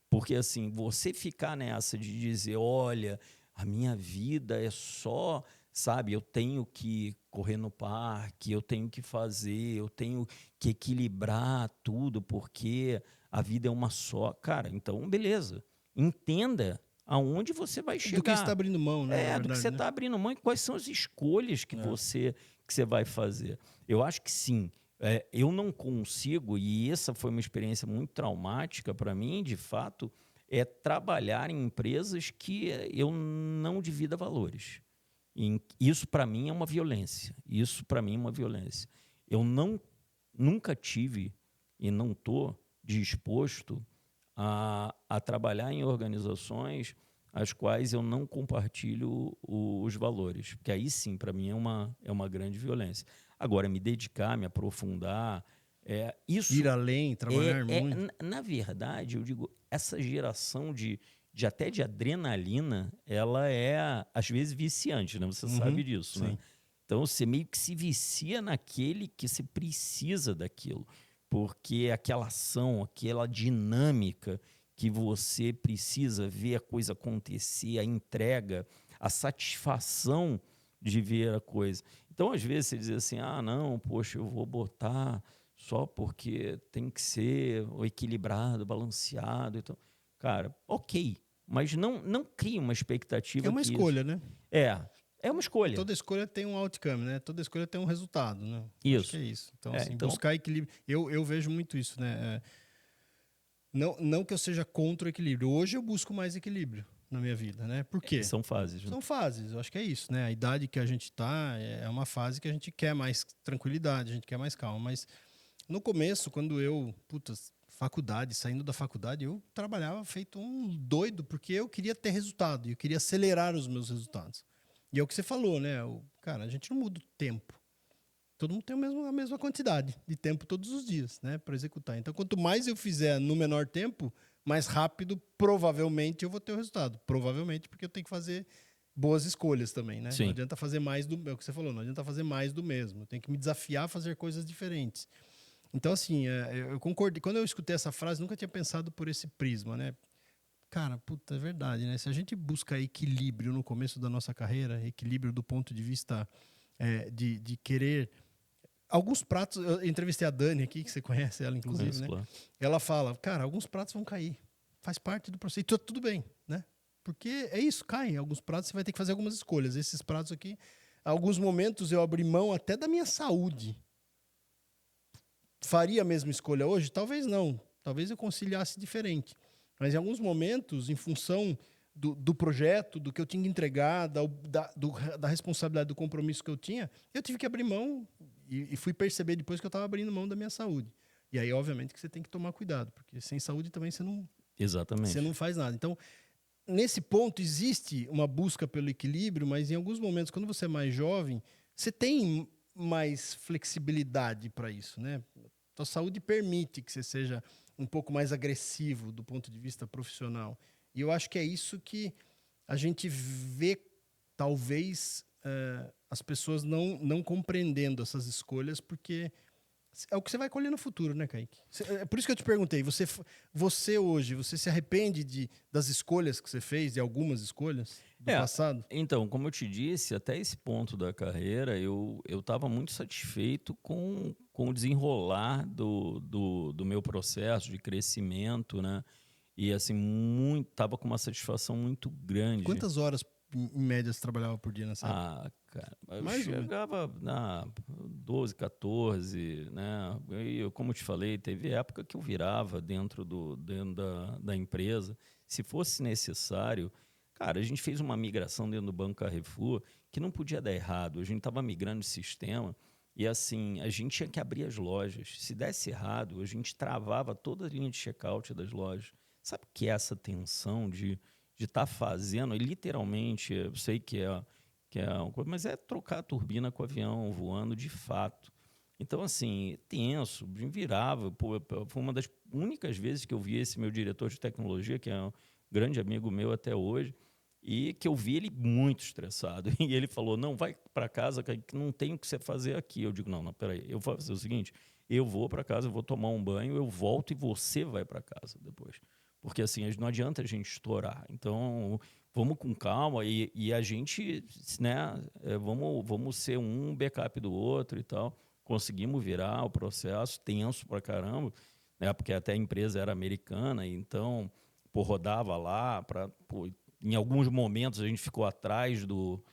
Porque, assim, você ficar nessa de dizer, olha, a minha vida é só, sabe, eu tenho que correr no parque, eu tenho que fazer, eu tenho que equilibrar tudo, porque a vida é uma só. Cara, então, beleza. Entenda aonde você vai chegar. Do que você está abrindo mão, né? Do que você está abrindo mão e quais são as escolhas que você vai fazer. Eu acho que sim. Eu não consigo, e essa foi uma experiência muito traumática para mim, de fato, é trabalhar em empresas que eu não divida valores. Isso, para mim, é uma violência. Isso, para mim, é uma violência. Eu nunca tive e não estou disposto a trabalhar em organizações as quais eu não compartilho os valores. Porque aí, sim, para mim, é uma grande violência. Agora, me dedicar, me aprofundar, isso... Ir além, trabalhar muito. Na verdade, eu digo, essa geração até de adrenalina, ela é, às vezes, viciante, né? Você sabe disso, sim. né? Então, você meio que se vicia naquele que você precisa daquilo. Porque aquela ação, aquela dinâmica que você precisa ver a coisa acontecer, a entrega, a satisfação de ver a coisa. Então, às vezes, você diz assim, não, poxa, eu vou botar só porque tem que ser equilibrado, balanceado. Então, cara, ok, mas não crie uma expectativa. É uma escolha, né? É uma escolha. Toda escolha tem um outcome, né? Toda escolha tem um resultado, né? Isso. Acho que é isso. Então, assim, buscar equilíbrio. Eu vejo muito isso, né? Não que eu seja contra o equilíbrio. Hoje eu busco mais equilíbrio na minha vida, né? Por quê? São fases. Né? São fases. Eu acho que é isso, né? A idade que a gente está é uma fase que a gente quer mais tranquilidade, a gente quer mais calma. Mas no começo, quando eu, saindo da faculdade, eu trabalhava feito um doido, porque eu queria ter resultado, eu queria acelerar os meus resultados. E é o que você falou, né? Cara, a gente não muda o tempo. Todo mundo tem a mesma quantidade de tempo todos os dias, né? Para executar. Então, quanto mais eu fizer no menor tempo, mais rápido, provavelmente, eu vou ter o resultado. Provavelmente, porque eu tenho que fazer boas escolhas também, né? Sim. Não adianta fazer mais é o que você falou, não adianta fazer mais do mesmo. Eu tenho que me desafiar a fazer coisas diferentes. Então, assim, eu concordo. Quando eu escutei essa frase, nunca tinha pensado por esse prisma, né? Cara, puta, é verdade, né? Se a gente busca equilíbrio no começo da nossa carreira, equilíbrio do ponto de vista de querer... Alguns pratos... Eu entrevistei a Dani aqui, que você conhece ela, inclusive, Conheço, né? claro. Ela fala, cara, alguns pratos vão cair. Faz parte do processo. E tudo bem, né? Porque é isso, caem. Alguns pratos você vai ter que fazer algumas escolhas. Esses pratos aqui, alguns momentos eu abri mão até da minha saúde. Faria a mesma escolha hoje? Talvez não. Talvez eu conciliasse diferente. Mas em alguns momentos, em função do projeto, do que eu tinha que entregar, da responsabilidade, do compromisso que eu tinha, eu tive que abrir mão e fui perceber depois que eu estava abrindo mão da minha saúde. E aí, obviamente, que você tem que tomar cuidado, porque sem saúde também você não faz nada. Então, nesse ponto, existe uma busca pelo equilíbrio, mas em alguns momentos, quando você é mais jovem, você tem mais flexibilidade para isso, né? Tua saúde permite que você seja um pouco mais agressivo do ponto de vista profissional. E eu acho que é isso que a gente vê, talvez, as pessoas não compreendendo essas escolhas, porque é o que você vai colher no futuro, né, Kaique? É por isso que eu te perguntei, você hoje, você se arrepende das escolhas que você fez, de algumas escolhas do passado? Então, como eu te disse, até esse ponto da carreira, eu estava muito satisfeito com o desenrolar do meu processo de crescimento, né? E assim, estava com uma satisfação muito grande. Quantas horas, em média, você trabalhava por dia nessa época? Cara, eu Mais ou menos. chegava na 12, 14, né? E eu, como eu te falei, teve época que eu virava dentro da empresa. Se fosse necessário, cara, a gente fez uma migração dentro do Banco Carrefour que não podia dar errado. A gente estava migrando de sistema e, assim, a gente tinha que abrir as lojas. Se desse errado, a gente travava toda a linha de checkout das lojas. Sabe o que é essa tensão de estar fazendo? E, literalmente, eu sei que é uma coisa, mas é trocar a turbina com o avião voando de fato. Então, assim, tenso, virava. Pô, foi uma das únicas vezes que eu vi esse meu diretor de tecnologia, que é um grande amigo meu até hoje, e que eu vi ele muito estressado. E ele falou, não, vai para casa, que não tem o que você fazer aqui. Eu digo, não, peraí, eu vou fazer o seguinte, eu vou para casa, eu vou tomar um banho, eu volto e você vai para casa depois. Porque, assim, não adianta a gente estourar. Então, vamos com calma e a gente, né, vamos ser um backup do outro e tal. Conseguimos virar o processo, tenso pra caramba, né, porque até a empresa era americana, então, pô, rodava lá, em alguns momentos a gente ficou atrás do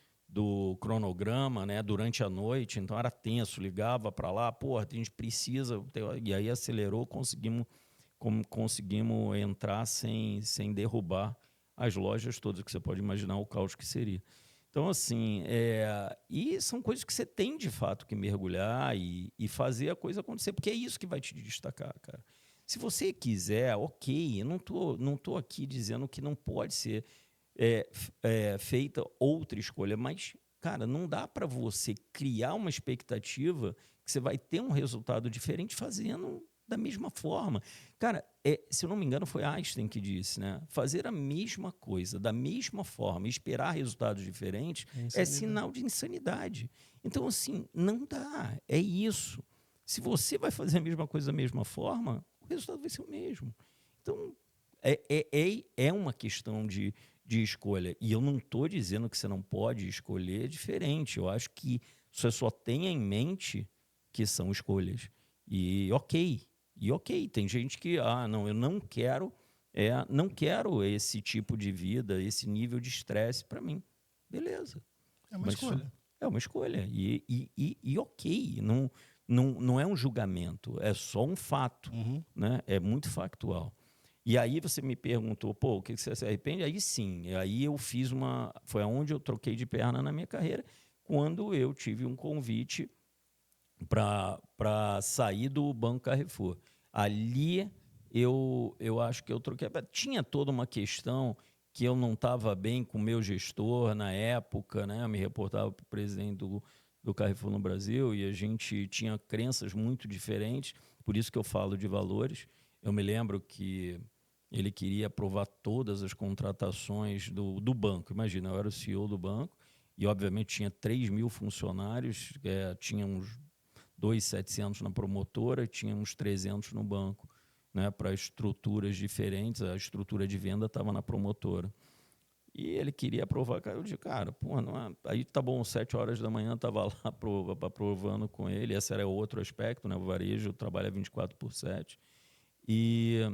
cronograma, né, durante a noite, então era tenso, ligava para lá, pô, a gente precisa, e aí acelerou, conseguimos entrar sem derrubar as lojas todas, que você pode imaginar o caos que seria. Então, assim, e são coisas que você tem, de fato, que mergulhar e fazer a coisa acontecer, porque é isso que vai te destacar, cara. Se você quiser, ok, eu não tô aqui dizendo que não pode ser feita outra escolha, mas, cara, não dá para você criar uma expectativa que você vai ter um resultado diferente fazendo da mesma forma. Cara, se eu não me engano, foi Einstein que disse, né? Fazer a mesma coisa da mesma forma e esperar resultados diferentes é sinal de insanidade. Então, assim, não dá. É isso. Se você vai fazer a mesma coisa da mesma forma, o resultado vai ser o mesmo. Então, é uma questão de escolha. E eu não estou dizendo que você não pode escolher diferente. Eu acho que você só tenha em mente que são escolhas. E ok, tem gente que, não, eu não quero esse tipo de vida, esse nível de estresse para mim. Beleza. É uma escolha. É uma escolha. E ok, não é um julgamento, é só um fato. Uhum. Né? É muito factual. E aí você me perguntou, pô, o que você se arrepende? Aí sim, aí eu fiz foi aonde eu troquei de perna na minha carreira, quando eu tive um convite para sair do Banco Carrefour. Ali eu acho que eu troquei. Tinha toda uma questão que eu não estava bem com o meu gestor na época, né? Eu me reportava para o presidente do Carrefour no Brasil e a gente tinha crenças muito diferentes, por isso que eu falo de valores. Eu me lembro que ele queria aprovar todas as contratações do banco. Imagina, eu era o CEO do banco e, obviamente, tinha 3.000 funcionários, tinha uns 2.700 na promotora, tinha uns 300 no banco, né, para estruturas diferentes. A estrutura de venda estava na promotora. E ele queria aprovar, eu disse, cara, pô, não é... Aí tá bom, 7 horas da manhã estava lá aprovando com ele. Esse era outro aspecto, né? O varejo trabalha 24/7. E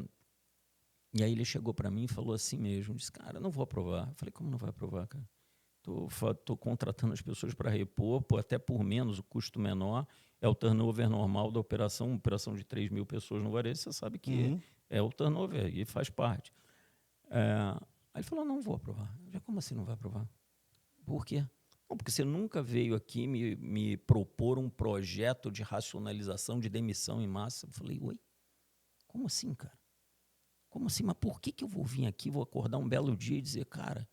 aí ele chegou para mim e falou assim mesmo, disse, cara, não vou aprovar. Eu falei, como não vai aprovar, cara? Tô contratando as pessoas para repor, até por menos, o custo menor, é o turnover normal da operação, uma operação de 3.000 pessoas no varejo, você sabe que é o turnover e faz parte. Aí ele falou, não vou aprovar. Eu falei, como assim não vai aprovar? Por quê? Não, porque você nunca veio aqui me propor um projeto de racionalização de demissão em massa. Eu falei, oi? Como assim, cara? Como assim? Mas por que eu vou vir aqui, vou acordar um belo dia e dizer, cara,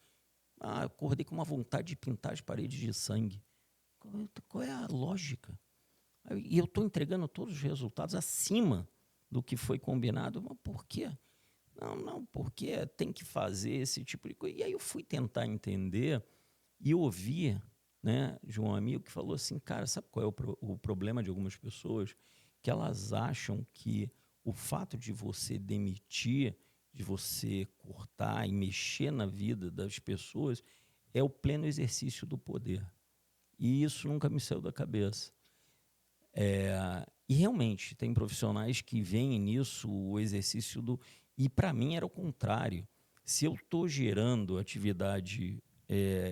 acordei com uma vontade de pintar as paredes de sangue? Qual é a lógica? E eu estou entregando todos os resultados acima do que foi combinado. Mas por quê? Não, porque tem que fazer esse tipo de coisa. E aí eu fui tentar entender e ouvir, né, de um amigo que falou assim, cara, sabe qual é o problema de algumas pessoas? Que elas acham que o fato de você demitir, de você cortar e mexer na vida das pessoas é o pleno exercício do poder. E isso nunca me saiu da cabeça. E realmente, tem profissionais que veem nisso o exercício do... E para mim era o contrário. Se eu estou gerando atividade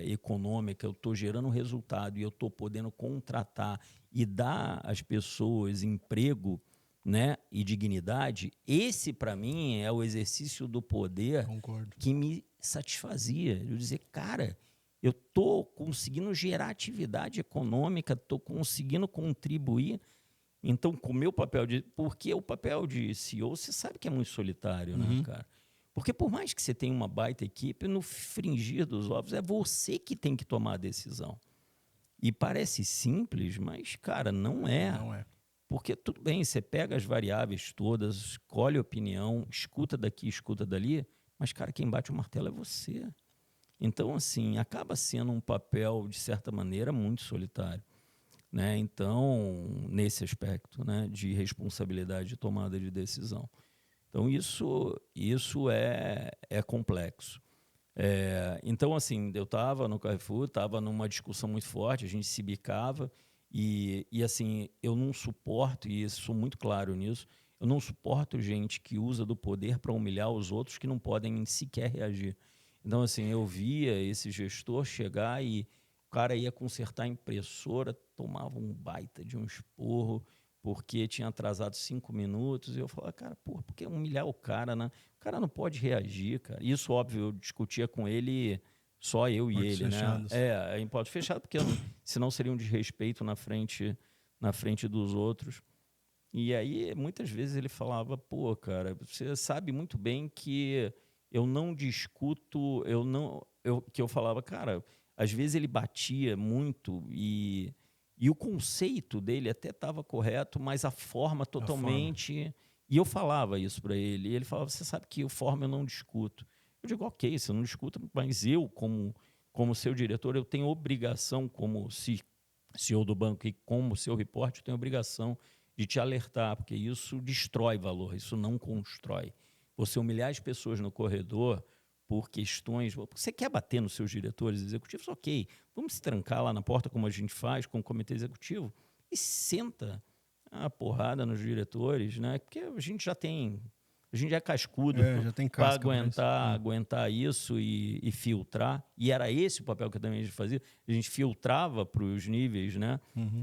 econômica, eu estou gerando resultado e eu estou podendo contratar e dar às pessoas emprego, né, e dignidade, esse para mim é o exercício do poder. Concordo. Que me satisfazia. Eu dizer, cara, eu estou conseguindo gerar atividade econômica, estou conseguindo contribuir. Então, com o meu papel de... Porque o papel de CEO, você sabe que é muito solitário, né, cara? Porque por mais que você tenha uma baita equipe, no fringir dos ovos é você que tem que tomar a decisão. E parece simples, mas, cara, não é. Não é. Porque tudo bem, você pega as variáveis todas, escolhe opinião, escuta daqui, escuta dali, mas, cara, quem bate o martelo é você. Então, assim, acaba sendo um papel, de certa maneira, muito solitário. Né? Então, nesse aspecto, né, de responsabilidade de tomada de decisão. Então, isso é complexo. Então, assim, eu estava no Carrefour, estava numa discussão muito forte, a gente se bicava, e assim, eu não suporto, e sou muito claro nisso, eu não suporto gente que usa do poder para humilhar os outros que não podem sequer reagir. Então, assim, eu via esse gestor chegar e o cara ia consertar a impressora, tomava um baita de um esporro, porque tinha atrasado 5 minutos, e eu falava, cara, porra, por que humilhar o cara, né? O cara não pode reagir, cara. Isso, óbvio, eu discutia com ele, só eu e Portas ele, né? fechadas. Em portas fechadas, porque senão seria um desrespeito na frente dos outros. E aí, muitas vezes ele falava, pô, cara, você sabe muito bem que eu não discuto, que eu falava, cara, às vezes ele batia muito e o conceito dele até estava correto, mas a forma totalmente... E eu falava isso para ele, e ele falava, você sabe que a forma eu não discuto. Eu digo, ok, você não discuta, mas eu, como seu diretor, eu tenho obrigação, como CEO do banco e como seu repórter, eu tenho obrigação de te alertar, porque isso destrói valor, isso não constrói. Você humilhar as pessoas no corredor por questões... Você quer bater nos seus diretores executivos? Ok, vamos se trancar lá na porta, como a gente faz com o comitê executivo, e senta a porrada nos diretores, né? Porque a gente já é cascudo Já tem para casca pra isso. aguentar isso e filtrar. E era esse o papel que também a gente fazia. A gente filtrava para os níveis, né?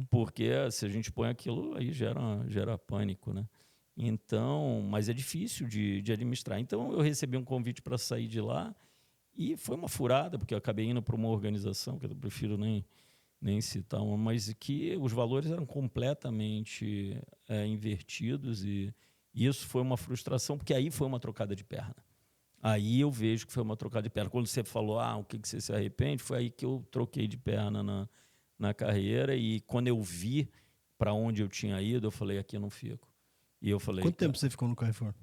Porque se a gente põe aquilo, aí gera pânico, né? Então, mas é difícil de administrar. Então, eu recebi um convite para sair de lá e foi uma furada, porque eu acabei indo para uma organização, que eu prefiro nem citar uma, mas que os valores eram completamente invertidos e isso foi uma frustração, porque aí foi uma trocada de perna. Aí eu vejo que foi uma trocada de perna. Quando você falou, o que você se arrepende, foi aí que eu troquei de perna na carreira e quando eu vi para onde eu tinha ido, eu falei, aqui eu não fico. E eu falei... Quanto tempo você ficou no Carrefour?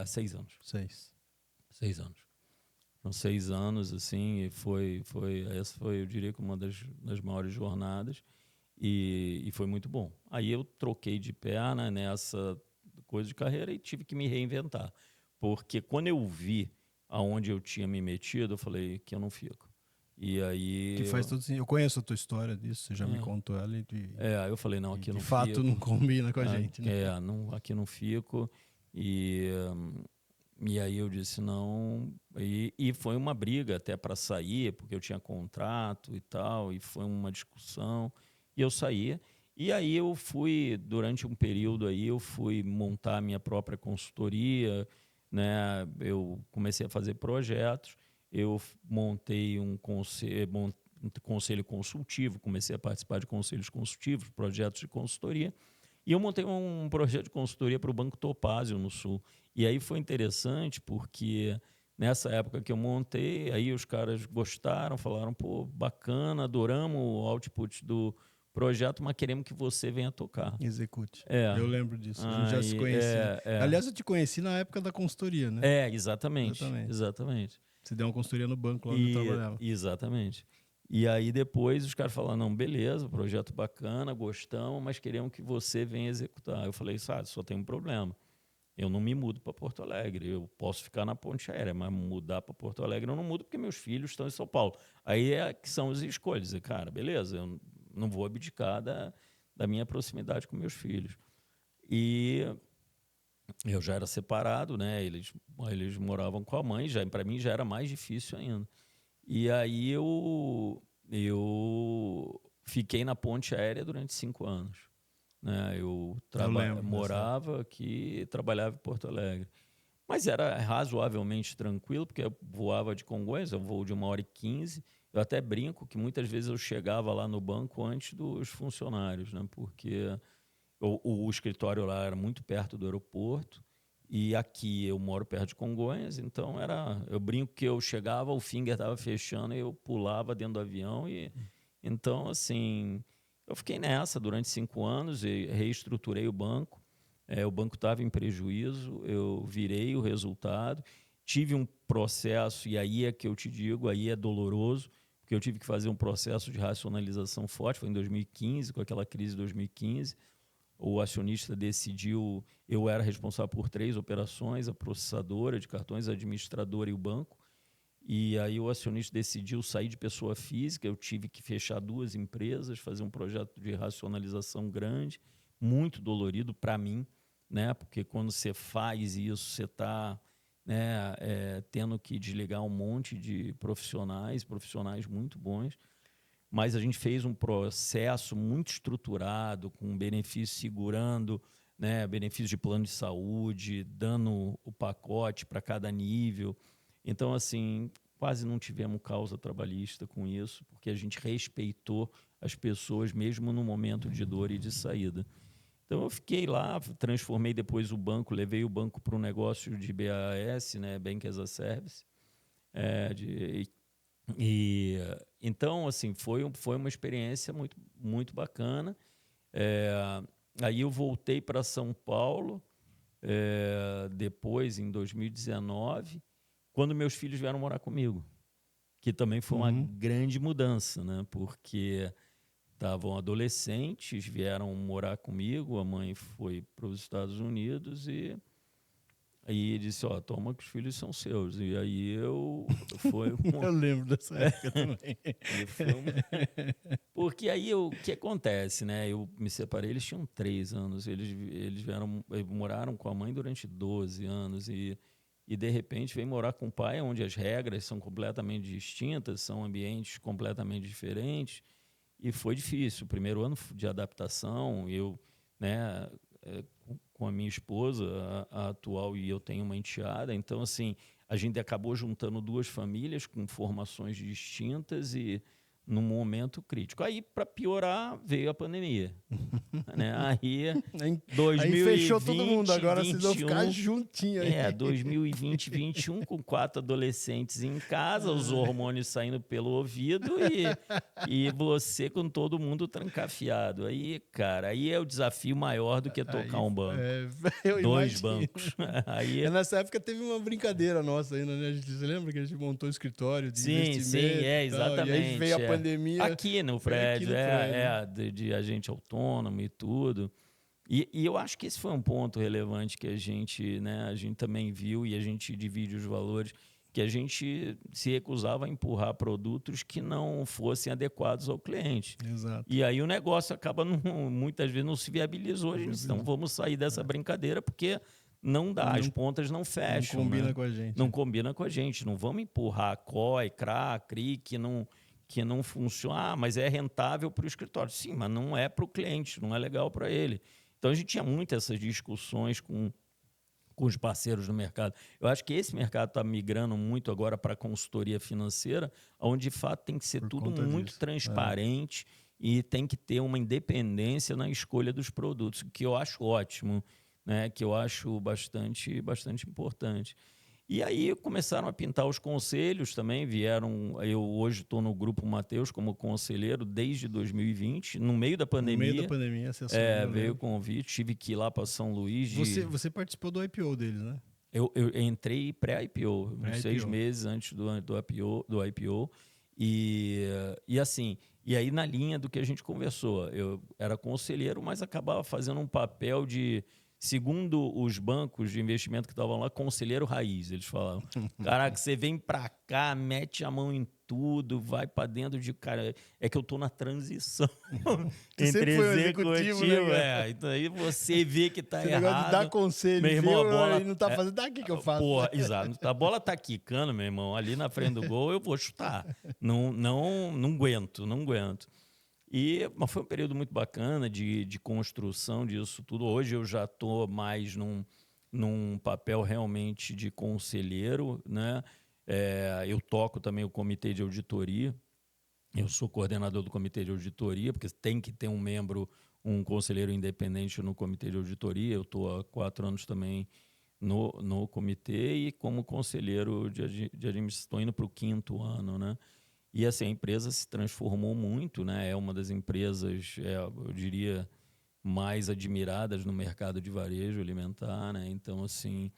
6 anos. 6. 6 anos. Foram 6 anos, assim, e essa foi, eu diria, uma das maiores jornadas e foi muito bom. Aí eu troquei de perna nessa coisa de carreira e tive que me reinventar. Porque quando eu vi aonde eu tinha me metido, eu falei que eu não fico. E aí... Que faz todo sentido. Eu conheço a tua história disso, você já me contou ela. Aí eu falei, não, aqui eu não de fato fico. não combina com a gente. Né? Aqui não fico. E aí eu disse não. E foi uma briga até para sair, porque eu tinha contrato e tal, e foi uma discussão. E eu saí. E aí eu fui, durante um período aí, eu fui montar a minha própria consultoria, né? Eu comecei a fazer projetos, eu montei um conselho consultivo, comecei a participar de conselhos consultivos, projetos de consultoria, e eu montei um projeto de consultoria para o Banco Topázio no Sul. E aí foi interessante porque nessa época que eu montei, aí os caras gostaram, falaram, pô, bacana, adoramos o output do projeto, mas queremos que você venha tocar. Execute. É. Eu lembro disso. A gente já se conhecia. Aliás, eu te conheci na época da consultoria, né? Exatamente. Você deu uma consultoria no banco lá onde eu trabalhava. Exatamente. E aí depois os caras falaram, não, beleza, projeto bacana, gostamos, mas queremos que você venha executar. Eu falei, sabe, só tem um problema. Eu não me mudo para Porto Alegre. Eu posso ficar na ponte aérea, mas mudar para Porto Alegre eu não mudo porque meus filhos estão em São Paulo. Aí é que são as escolhas. E, cara, beleza, eu não vou abdicar da minha proximidade com meus filhos. E eu já era separado, né? Eles moravam com a mãe, para mim já era mais difícil ainda. E aí eu fiquei na ponte aérea durante 5 anos. Né? Eu morava aqui e trabalhava em Porto Alegre. Mas era razoavelmente tranquilo, porque eu voava de Congonhas, eu voo de 1h15. Eu até brinco que muitas vezes eu chegava lá no banco antes dos funcionários, né? Porque o escritório lá era muito perto do aeroporto e aqui eu moro perto de Congonhas, então eu brinco que eu chegava, o finger estava fechando e eu pulava dentro do avião. Então, assim, eu fiquei nessa durante 5 anos e reestruturei o banco. O banco estava em prejuízo, eu virei o resultado, tive um processo, e aí é que eu te digo, aí é doloroso, porque eu tive que fazer um processo de racionalização forte, foi em 2015, com aquela crise de 2015, o acionista decidiu, eu era responsável por 3 operações, a processadora de cartões, a administradora e o banco, e aí o acionista decidiu sair de pessoa física, eu tive que fechar 2 empresas, fazer um projeto de racionalização grande, muito dolorido para mim, né? Porque quando você faz isso, você está tendo que desligar um monte de profissionais muito bons. Mas a gente fez um processo muito estruturado, com benefício segurando, né, benefício de plano de saúde, dando o pacote para cada nível. Então, assim, quase não tivemos causa trabalhista com isso, porque a gente respeitou as pessoas mesmo no momento de dor e de saída. Então, eu fiquei lá, transformei depois o banco, levei o banco para um negócio de BaaS, né, Bank as a Service, então, assim, foi uma experiência muito, muito bacana. Aí eu voltei para São Paulo, depois, em 2019, quando meus filhos vieram morar comigo, que também foi uma grande mudança, né? Porque estavam adolescentes, vieram morar comigo, a mãe foi para os Estados Unidos e aí disse, toma que os filhos são seus. E aí eu... Eu lembro dessa época também. Porque aí o que acontece, né? Eu me separei, eles tinham 3 anos, eles moraram com a mãe durante 12 anos e de repente vem morar com o pai, onde as regras são completamente distintas, são ambientes completamente diferentes, e foi difícil. O primeiro ano de adaptação, eu, né, com a minha esposa, a atual, e eu tenho uma enteada, então, assim, a gente acabou juntando 2 famílias com formações distintas e num momento crítico. Aí, para piorar, veio a pandemia. Né? Aí, 2020, aí fechou todo mundo, agora 21, vocês vão ficar juntinho aí. 2020, 2021, com 4 adolescentes em casa, os hormônios saindo pelo ouvido e você com todo mundo trancafiado. Aí, cara, aí é o desafio maior do que tocar um banco. 2 bancos. Aí, nessa época teve uma brincadeira nossa ainda, né? Você lembra que a gente montou um escritório de investimento? Sim, exatamente. E aí veio a pandemia. Aqui no prédio, de agente autônomo e tudo. E eu acho que esse foi um ponto relevante que a gente também viu, e a gente divide os valores, que a gente se recusava a empurrar produtos que não fossem adequados ao cliente. Exato. E aí o negócio acaba, muitas vezes, não se viabilizou. A gente disse, então vamos sair dessa brincadeira, porque não dá, as pontas não fecham. Não combina com a gente. Não combina com a gente. Não vamos empurrar COI, CRA, CRI, que não funciona, mas é rentável para o escritório. Sim, mas não é para o cliente, não é legal para ele. Então, a gente tinha muitas essas discussões com os parceiros do mercado. Eu acho que esse mercado está migrando muito agora para a consultoria financeira, onde, de fato, tem que ser tudo muito transparente e tem que ter uma independência na escolha dos produtos, que eu acho ótimo, né? Que eu acho bastante importante. E aí começaram a pintar os conselhos também, vieram. Eu hoje estou no Grupo Mateus como conselheiro desde 2020, no meio da No meio da pandemia. pandemia, você assumiu, Veio né? o convite, tive que ir lá para São Luís. Você participou do IPO deles, né? Eu entrei pré-IPO, uns 6 Pré-IPO. meses antes do IPO. E assim, e aí na linha do que a gente conversou, eu era conselheiro, mas acabava fazendo um papel de, segundo os bancos de investimento que estavam lá, conselheiro raiz. Eles falavam: caraca, você vem pra cá, mete a mão em tudo, vai pra dentro de. Cara, é que eu tô na transição Você sempre entre foi um executivo, né, cara? Então aí você vê que tá Esse negócio de dar errado. conselho, Meu irmão, a viu? bola. E não tá fazendo, daqui que eu faço. Porra, exato. A bola tá quicando, meu irmão. Ali na frente do gol, eu vou chutar. Não aguento, não aguento. Mas foi um período muito bacana de construção disso tudo. Hoje eu já estou mais num papel realmente de conselheiro, né? Eu toco também o comitê de auditoria. Eu sou coordenador do comitê de auditoria, porque tem que ter um membro, um conselheiro independente no comitê de auditoria. Eu estou há 4 anos também no comitê e como conselheiro de administração, estou indo para o 5º ano, né? E assim, a empresa se transformou muito, né? É uma das empresas, eu diria, mais admiradas no mercado de varejo alimentar, né? Então, assim,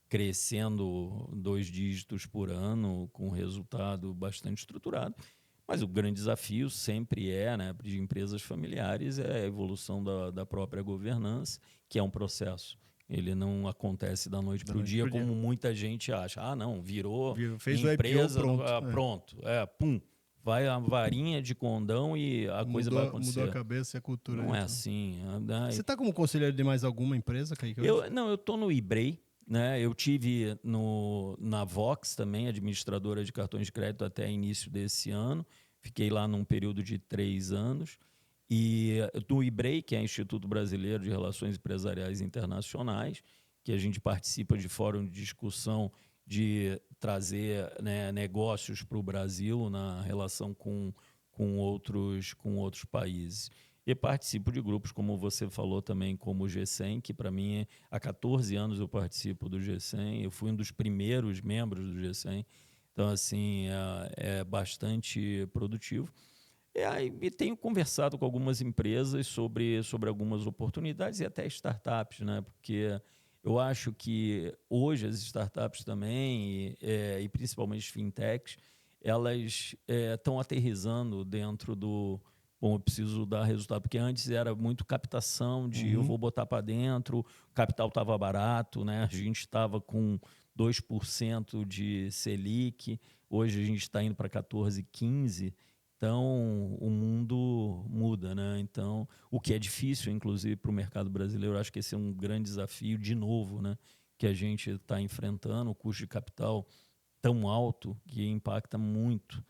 crescendo 2 dígitos por ano, com resultado bastante estruturado. Mas o grande desafio sempre né, de empresas familiares é a evolução da própria governança, que é um processo. Ele não acontece da noite para o dia, como muita gente acha. Ah, não, virou fez empresa, o IPO, pronto. Pum, vai a varinha de condão e a coisa vai acontecer. Mudou a cabeça e a cultura. Não é assim. Você está como conselheiro de mais alguma empresa, Kaique? Eu estou no eBrei. Né? Eu tive na Vox também, administradora de cartões de crédito até início desse ano. Fiquei lá num período de 3 anos. E no eBrei, que é o Instituto Brasileiro de Relações Empresariais Internacionais, que a gente participa de fórum de discussão de trazer, né, negócios para o Brasil na relação com outros países. E participo de grupos, como você falou também, como o G100, que para mim, há 14 anos eu participo do G100. Eu fui um dos primeiros membros do G100. Então, assim, é bastante produtivo. E tenho conversado com algumas empresas sobre algumas oportunidades e até startups, né? Porque eu acho que hoje as startups também, e principalmente fintechs, elas estão aterrissando dentro do... Bom, eu preciso dar resultado, porque antes era muito captação de eu vou botar para dentro, o capital estava barato, né? A gente estava com 2% de Selic, hoje a gente está indo para 14, 15%. Então, o mundo muda, né? Então, o que é difícil, inclusive, para o mercado brasileiro, acho que esse é um grande desafio, de novo, né? Que a gente está enfrentando, o custo de capital tão alto que impacta muito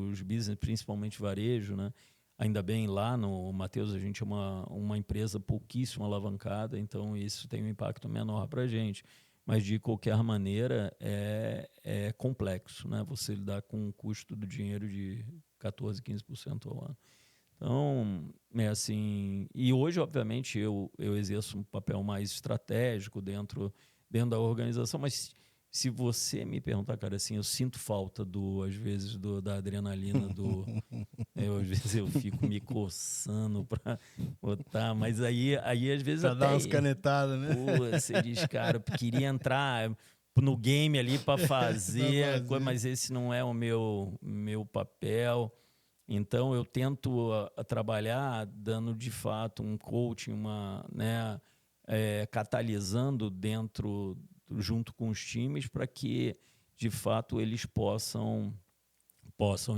os business, principalmente varejo, né? Ainda bem, lá no Mateus a gente é uma empresa pouquíssimo alavancada, então isso tem um impacto menor para a gente. Mas, de qualquer maneira, é complexo, né? Você lidar com o custo do dinheiro de 14%, 15% ao ano. Então, é assim... E hoje, obviamente, eu exerço um papel mais estratégico dentro da organização, mas se você me perguntar, cara, assim, eu sinto falta, às vezes, da adrenalina, às vezes eu fico me coçando para botar, mas aí às vezes pra até... dar umas canetadas, né? Pô, você diz, cara, eu queria entrar no game ali para fazer, mas esse não é o meu papel. Então eu tento trabalhar dando de fato um coaching, né, catalisando junto com os times para que de fato eles possam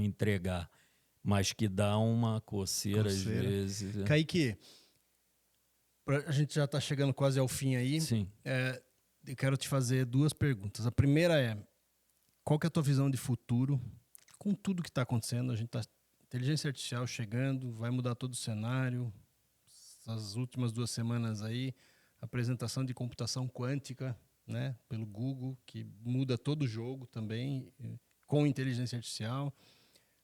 entregar, mas que dá uma coceira às vezes. Kaique, a gente já está chegando quase ao fim aí. Sim. Eu quero te fazer 2 perguntas. A primeira é: qual que é a tua visão de futuro com tudo que está acontecendo? A gente está inteligência artificial chegando, vai mudar todo o cenário. As últimas 2 semanas aí, apresentação de computação quântica, né, pelo Google, que muda todo o jogo também, com inteligência artificial.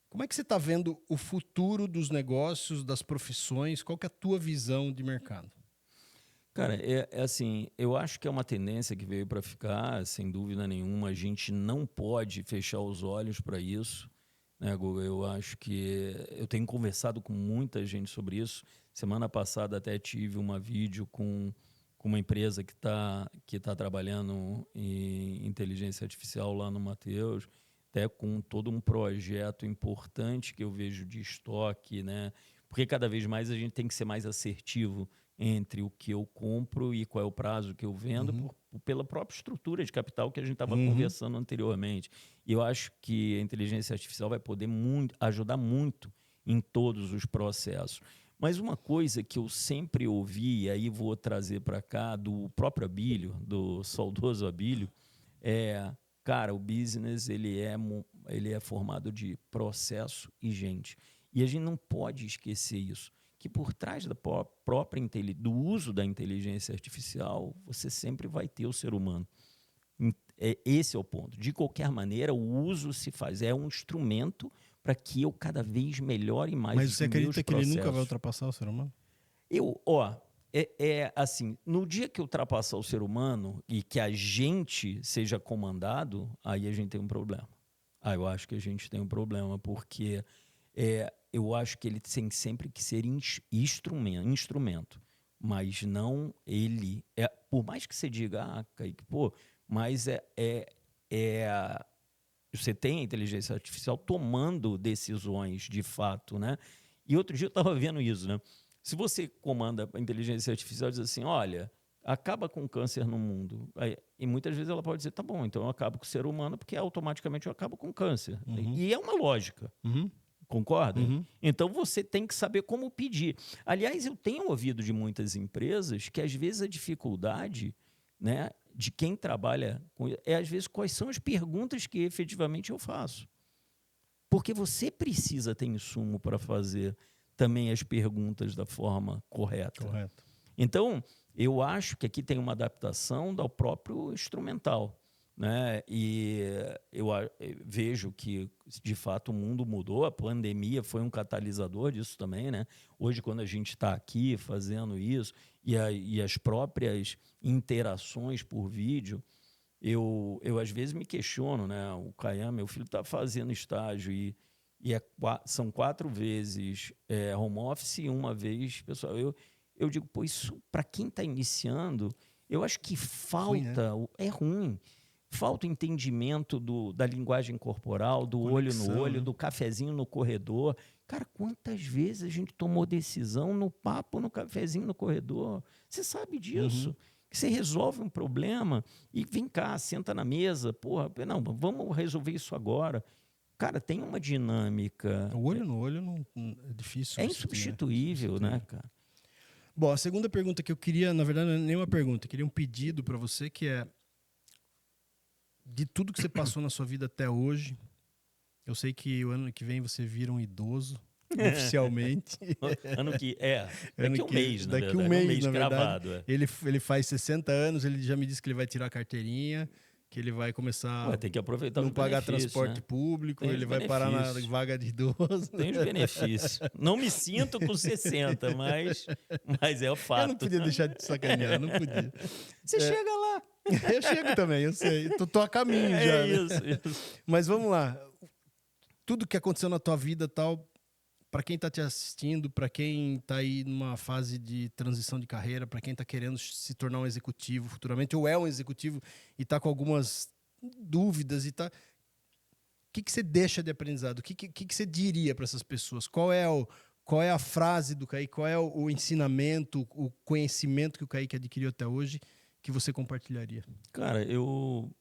Como é que você está vendo o futuro dos negócios, das profissões? Qual que é a tua visão de mercado? Cara, é assim, eu acho que é uma tendência que veio para ficar, sem dúvida nenhuma. A gente não pode fechar os olhos para isso, né, Guga? Eu acho que eu tenho conversado com muita gente sobre isso. Semana passada até tive uma vídeo com uma empresa que tá trabalhando em inteligência artificial lá no Mateus, até com todo um projeto importante que eu vejo de estoque, né? Porque cada vez mais a gente tem que ser mais assertivo entre o que eu compro e qual é o prazo que eu vendo, Uhum. pela própria estrutura de capital que a gente estava Uhum. conversando anteriormente. E eu acho que a inteligência artificial vai poder ajudar muito em todos os processos. Mas uma coisa que eu sempre ouvi, e aí vou trazer para cá, do próprio Abílio, do saudoso Abílio, é, cara, o business ele é formado de processo e gente. E a gente não pode esquecer isso, que por trás da própria do uso da inteligência artificial, você sempre vai ter o ser humano. Esse é o ponto. De qualquer maneira, o uso se faz. É um instrumento para que eu cada vez melhore mais Mas os você meus acredita que ele nunca vai processos. ultrapassar o ser humano? É assim, no dia que ultrapassar o ser humano e que a gente seja comandado, aí a gente tem um problema. Eu acho que a gente tem um problema, porque eu acho que ele tem sempre que ser instrumento, mas não ele. Por mais que você diga, Kaique, pô, mas você tem a inteligência artificial tomando decisões de fato, né? E outro dia eu estava vendo isso, né? Se você comanda a inteligência artificial e diz assim, olha, acaba com o câncer no mundo. E muitas vezes ela pode dizer, tá bom, então eu acabo com o ser humano porque automaticamente eu acabo com o câncer. Uhum. E é uma lógica, Uhum. concorda? Uhum. Então você tem que saber como pedir. Aliás, eu tenho ouvido de muitas empresas que às vezes a dificuldade, né, de quem trabalha com às vezes quais são as perguntas que efetivamente eu faço. Porque você precisa ter insumo para fazer também as perguntas da forma correta. Correto. Então, eu acho que aqui tem uma adaptação do próprio instrumental, né? E vejo que, de fato, o mundo mudou, a pandemia foi um catalisador disso também, né? Hoje, quando a gente está aqui fazendo isso, e as próprias interações por vídeo, eu às vezes me questiono, né? O Caian, meu filho, está fazendo estágio e são 4 vezes home office e uma vez, pessoal. Eu digo, pô, isso para quem está iniciando, eu acho que Ruim, né? falta, é ruim. Falta o entendimento da linguagem corporal, do olho no Conexão, olho, né? do cafezinho no corredor. Cara, quantas vezes a gente tomou decisão no papo, no cafezinho no corredor? Você sabe Uhum. disso? Que você resolve um problema e vem cá, senta na mesa, porra, não, vamos resolver isso agora. Cara, tem uma dinâmica. O olho no olho não é difícil É substituir, né? insubstituível, né, Substituir. cara? Bom, a segunda pergunta que eu queria, na verdade, não é nenhuma pergunta, eu queria um pedido para você, que é de tudo que você passou na sua vida até hoje. Eu sei que o ano que vem você vira um idoso, oficialmente. Ano que. Ano Daqui a um que, mês, na daqui um verdade. Um mês, mês na verdade. cravado. Ele faz 60 anos, ele já me disse que ele vai tirar a carteirinha, que ele vai começar a Tem que aproveitar não os pagar benefícios, transporte né? público, Tem os ele vai parar na benefícios. vaga de idoso. Tem os benefícios. Não me sinto com 60, mas é o Eu não fato. podia deixar de te sacanear, não podia. Você É, chega lá. eu chego também, eu sei. Tô a caminho já, né? Isso. Mas vamos lá. Tudo que aconteceu na tua vida tal, para quem tá te assistindo, para quem tá aí numa fase de transição de carreira, para quem tá querendo se tornar um executivo futuramente, ou é um executivo e tá com algumas dúvidas e tá. O que você deixa de aprendizado? O que você diria para essas pessoas? Qual é a frase do Kaique? Qual é o ensinamento, o conhecimento que o Kaique adquiriu até hoje que você compartilharia? Cara,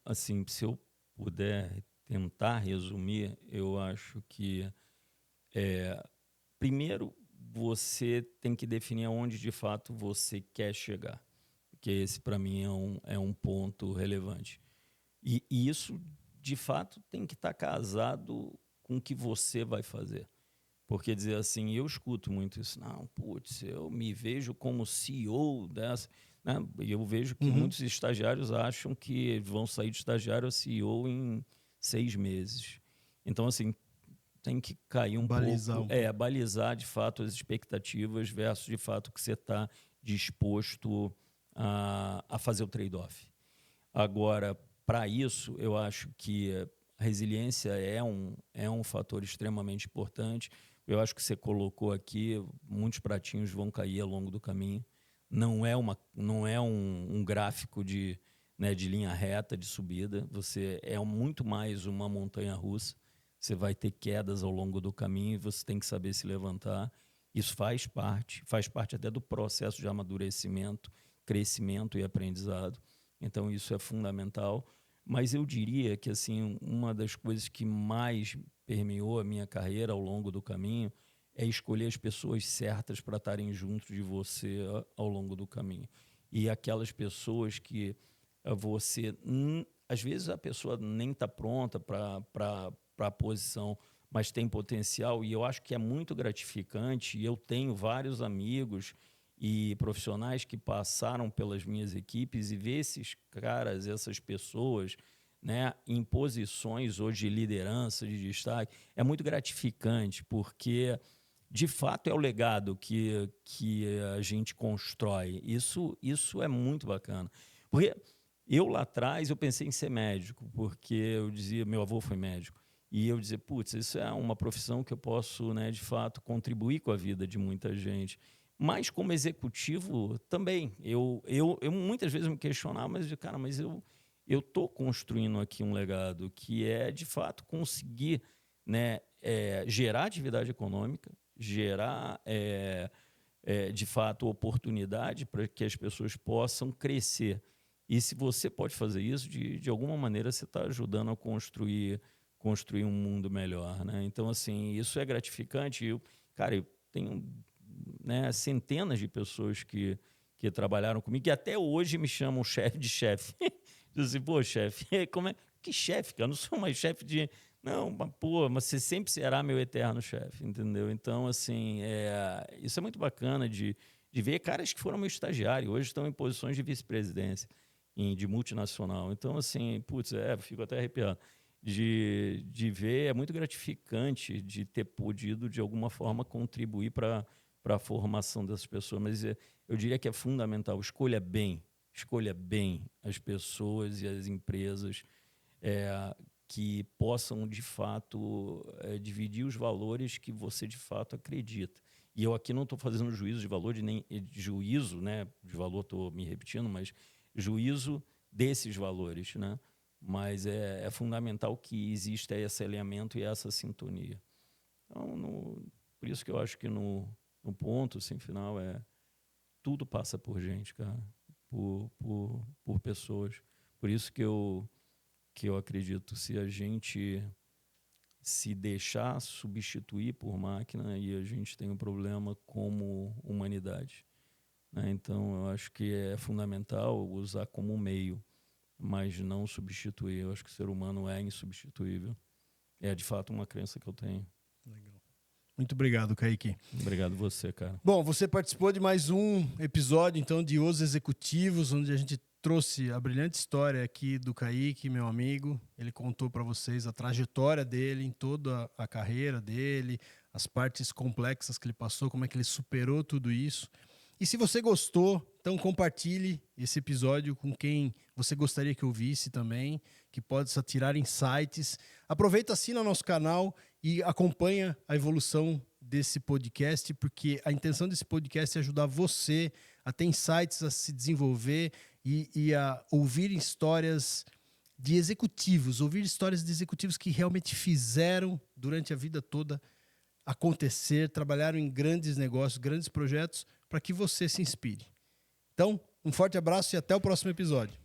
assim, se eu puder tentar resumir, eu acho que, primeiro, você tem que definir aonde de fato você quer chegar, porque esse, para mim, é um ponto relevante. E isso, de fato, tem que estar casado com o que você vai fazer. Porque dizer assim, eu escuto muito isso, não, putz, eu me vejo como CEO dessa, né? E eu vejo que Uhum. muitos estagiários acham que vão sair de estagiário a CEO em 6 meses. Então, assim, tem que cair um Balizar pouco, um pouco. balizar de fato as expectativas versus de fato o que você está disposto a fazer o trade-off. Agora, para isso, eu acho que a resiliência é um fator extremamente importante. Eu acho que você colocou aqui, muitos pratinhos vão cair ao longo do caminho. Não é um gráfico de linha reta, de subida. Você é muito mais uma montanha-russa. Você vai ter quedas ao longo do caminho e você tem que saber se levantar. Isso faz parte até do processo de amadurecimento, crescimento e aprendizado. Então, isso é fundamental. Mas eu diria que assim, uma das coisas que mais permeou a minha carreira ao longo do caminho é escolher as pessoas certas para estarem junto de você ao longo do caminho. E aquelas pessoas que você... às vezes a pessoa nem está pronta para a posição, mas tem potencial. E eu acho que é muito gratificante. E eu tenho vários amigos e profissionais que passaram pelas minhas equipes e ver esses caras, essas pessoas, né, em posições hoje de liderança, de destaque, é muito gratificante, porque, de fato, é o legado que a gente constrói. Isso é muito bacana. Porque eu, lá atrás, eu pensei em ser médico, porque eu dizia, meu avô foi médico, e eu dizia, putz, isso é uma profissão que eu posso, né, de fato, contribuir com a vida de muita gente. Mas, como executivo, também. Eu muitas vezes me questionava, mas eu estou construindo aqui um legado que é, de fato, conseguir, né, gerar atividade econômica, gerar, de fato, oportunidade para que as pessoas possam crescer. E se você pode fazer isso, de alguma maneira você está ajudando a construir um mundo melhor, né? Então, assim, isso é gratificante. Eu tenho, né, centenas de pessoas que trabalharam comigo, que até hoje me chamam chefe de chefe. Diz assim, pô, chefe, que chefe, cara? Eu não sou mais chefe de... Não, mas você sempre será meu eterno chefe, entendeu? Então, assim, isso é muito bacana de ver caras que foram meu estagiário, hoje estão em posições de vice-presidência, de multinacional. Então, assim, fico até arrepiado. De ver, é muito gratificante de ter podido, de alguma forma, contribuir para a formação dessas pessoas. Mas eu diria que é fundamental, escolha bem as pessoas e as empresas que possam, de fato, dividir os valores que você, de fato, acredita. E eu aqui não estou fazendo juízo de valor, nem juízo, né, de valor, estou me repetindo, mas juízo desses valores, né? Mas é fundamental que exista esse alinhamento e essa sintonia. Então, por isso que eu acho que no ponto assim, final, tudo passa por gente, cara, por pessoas. Por isso que eu acredito, se a gente se deixar substituir por máquina, aí a gente tem um problema como humanidade, né? Então, eu acho que é fundamental usar como meio, mas não substituir. Eu acho que o ser humano é insubstituível. É, de fato, uma crença que eu tenho. Legal. Muito obrigado, Kaique. Obrigado você, cara. Bom, você participou de mais um episódio, então, de Os Executivos, onde a gente trouxe a brilhante história aqui do Kaique, meu amigo. Ele contou para vocês a trajetória dele, em toda a carreira dele, as partes complexas que ele passou, como é que ele superou tudo isso. E se você gostou, então compartilhe esse episódio com quem você gostaria que ouvisse também, que possa tirar insights. Aproveita, assina nosso canal e acompanha a evolução desse podcast, porque a intenção desse podcast é ajudar você a ter insights, a se desenvolver e a ouvir histórias de executivos, que realmente fizeram durante a vida toda acontecer, trabalharam em grandes negócios, grandes projetos, para que você se inspire. Então, um forte abraço e até o próximo episódio.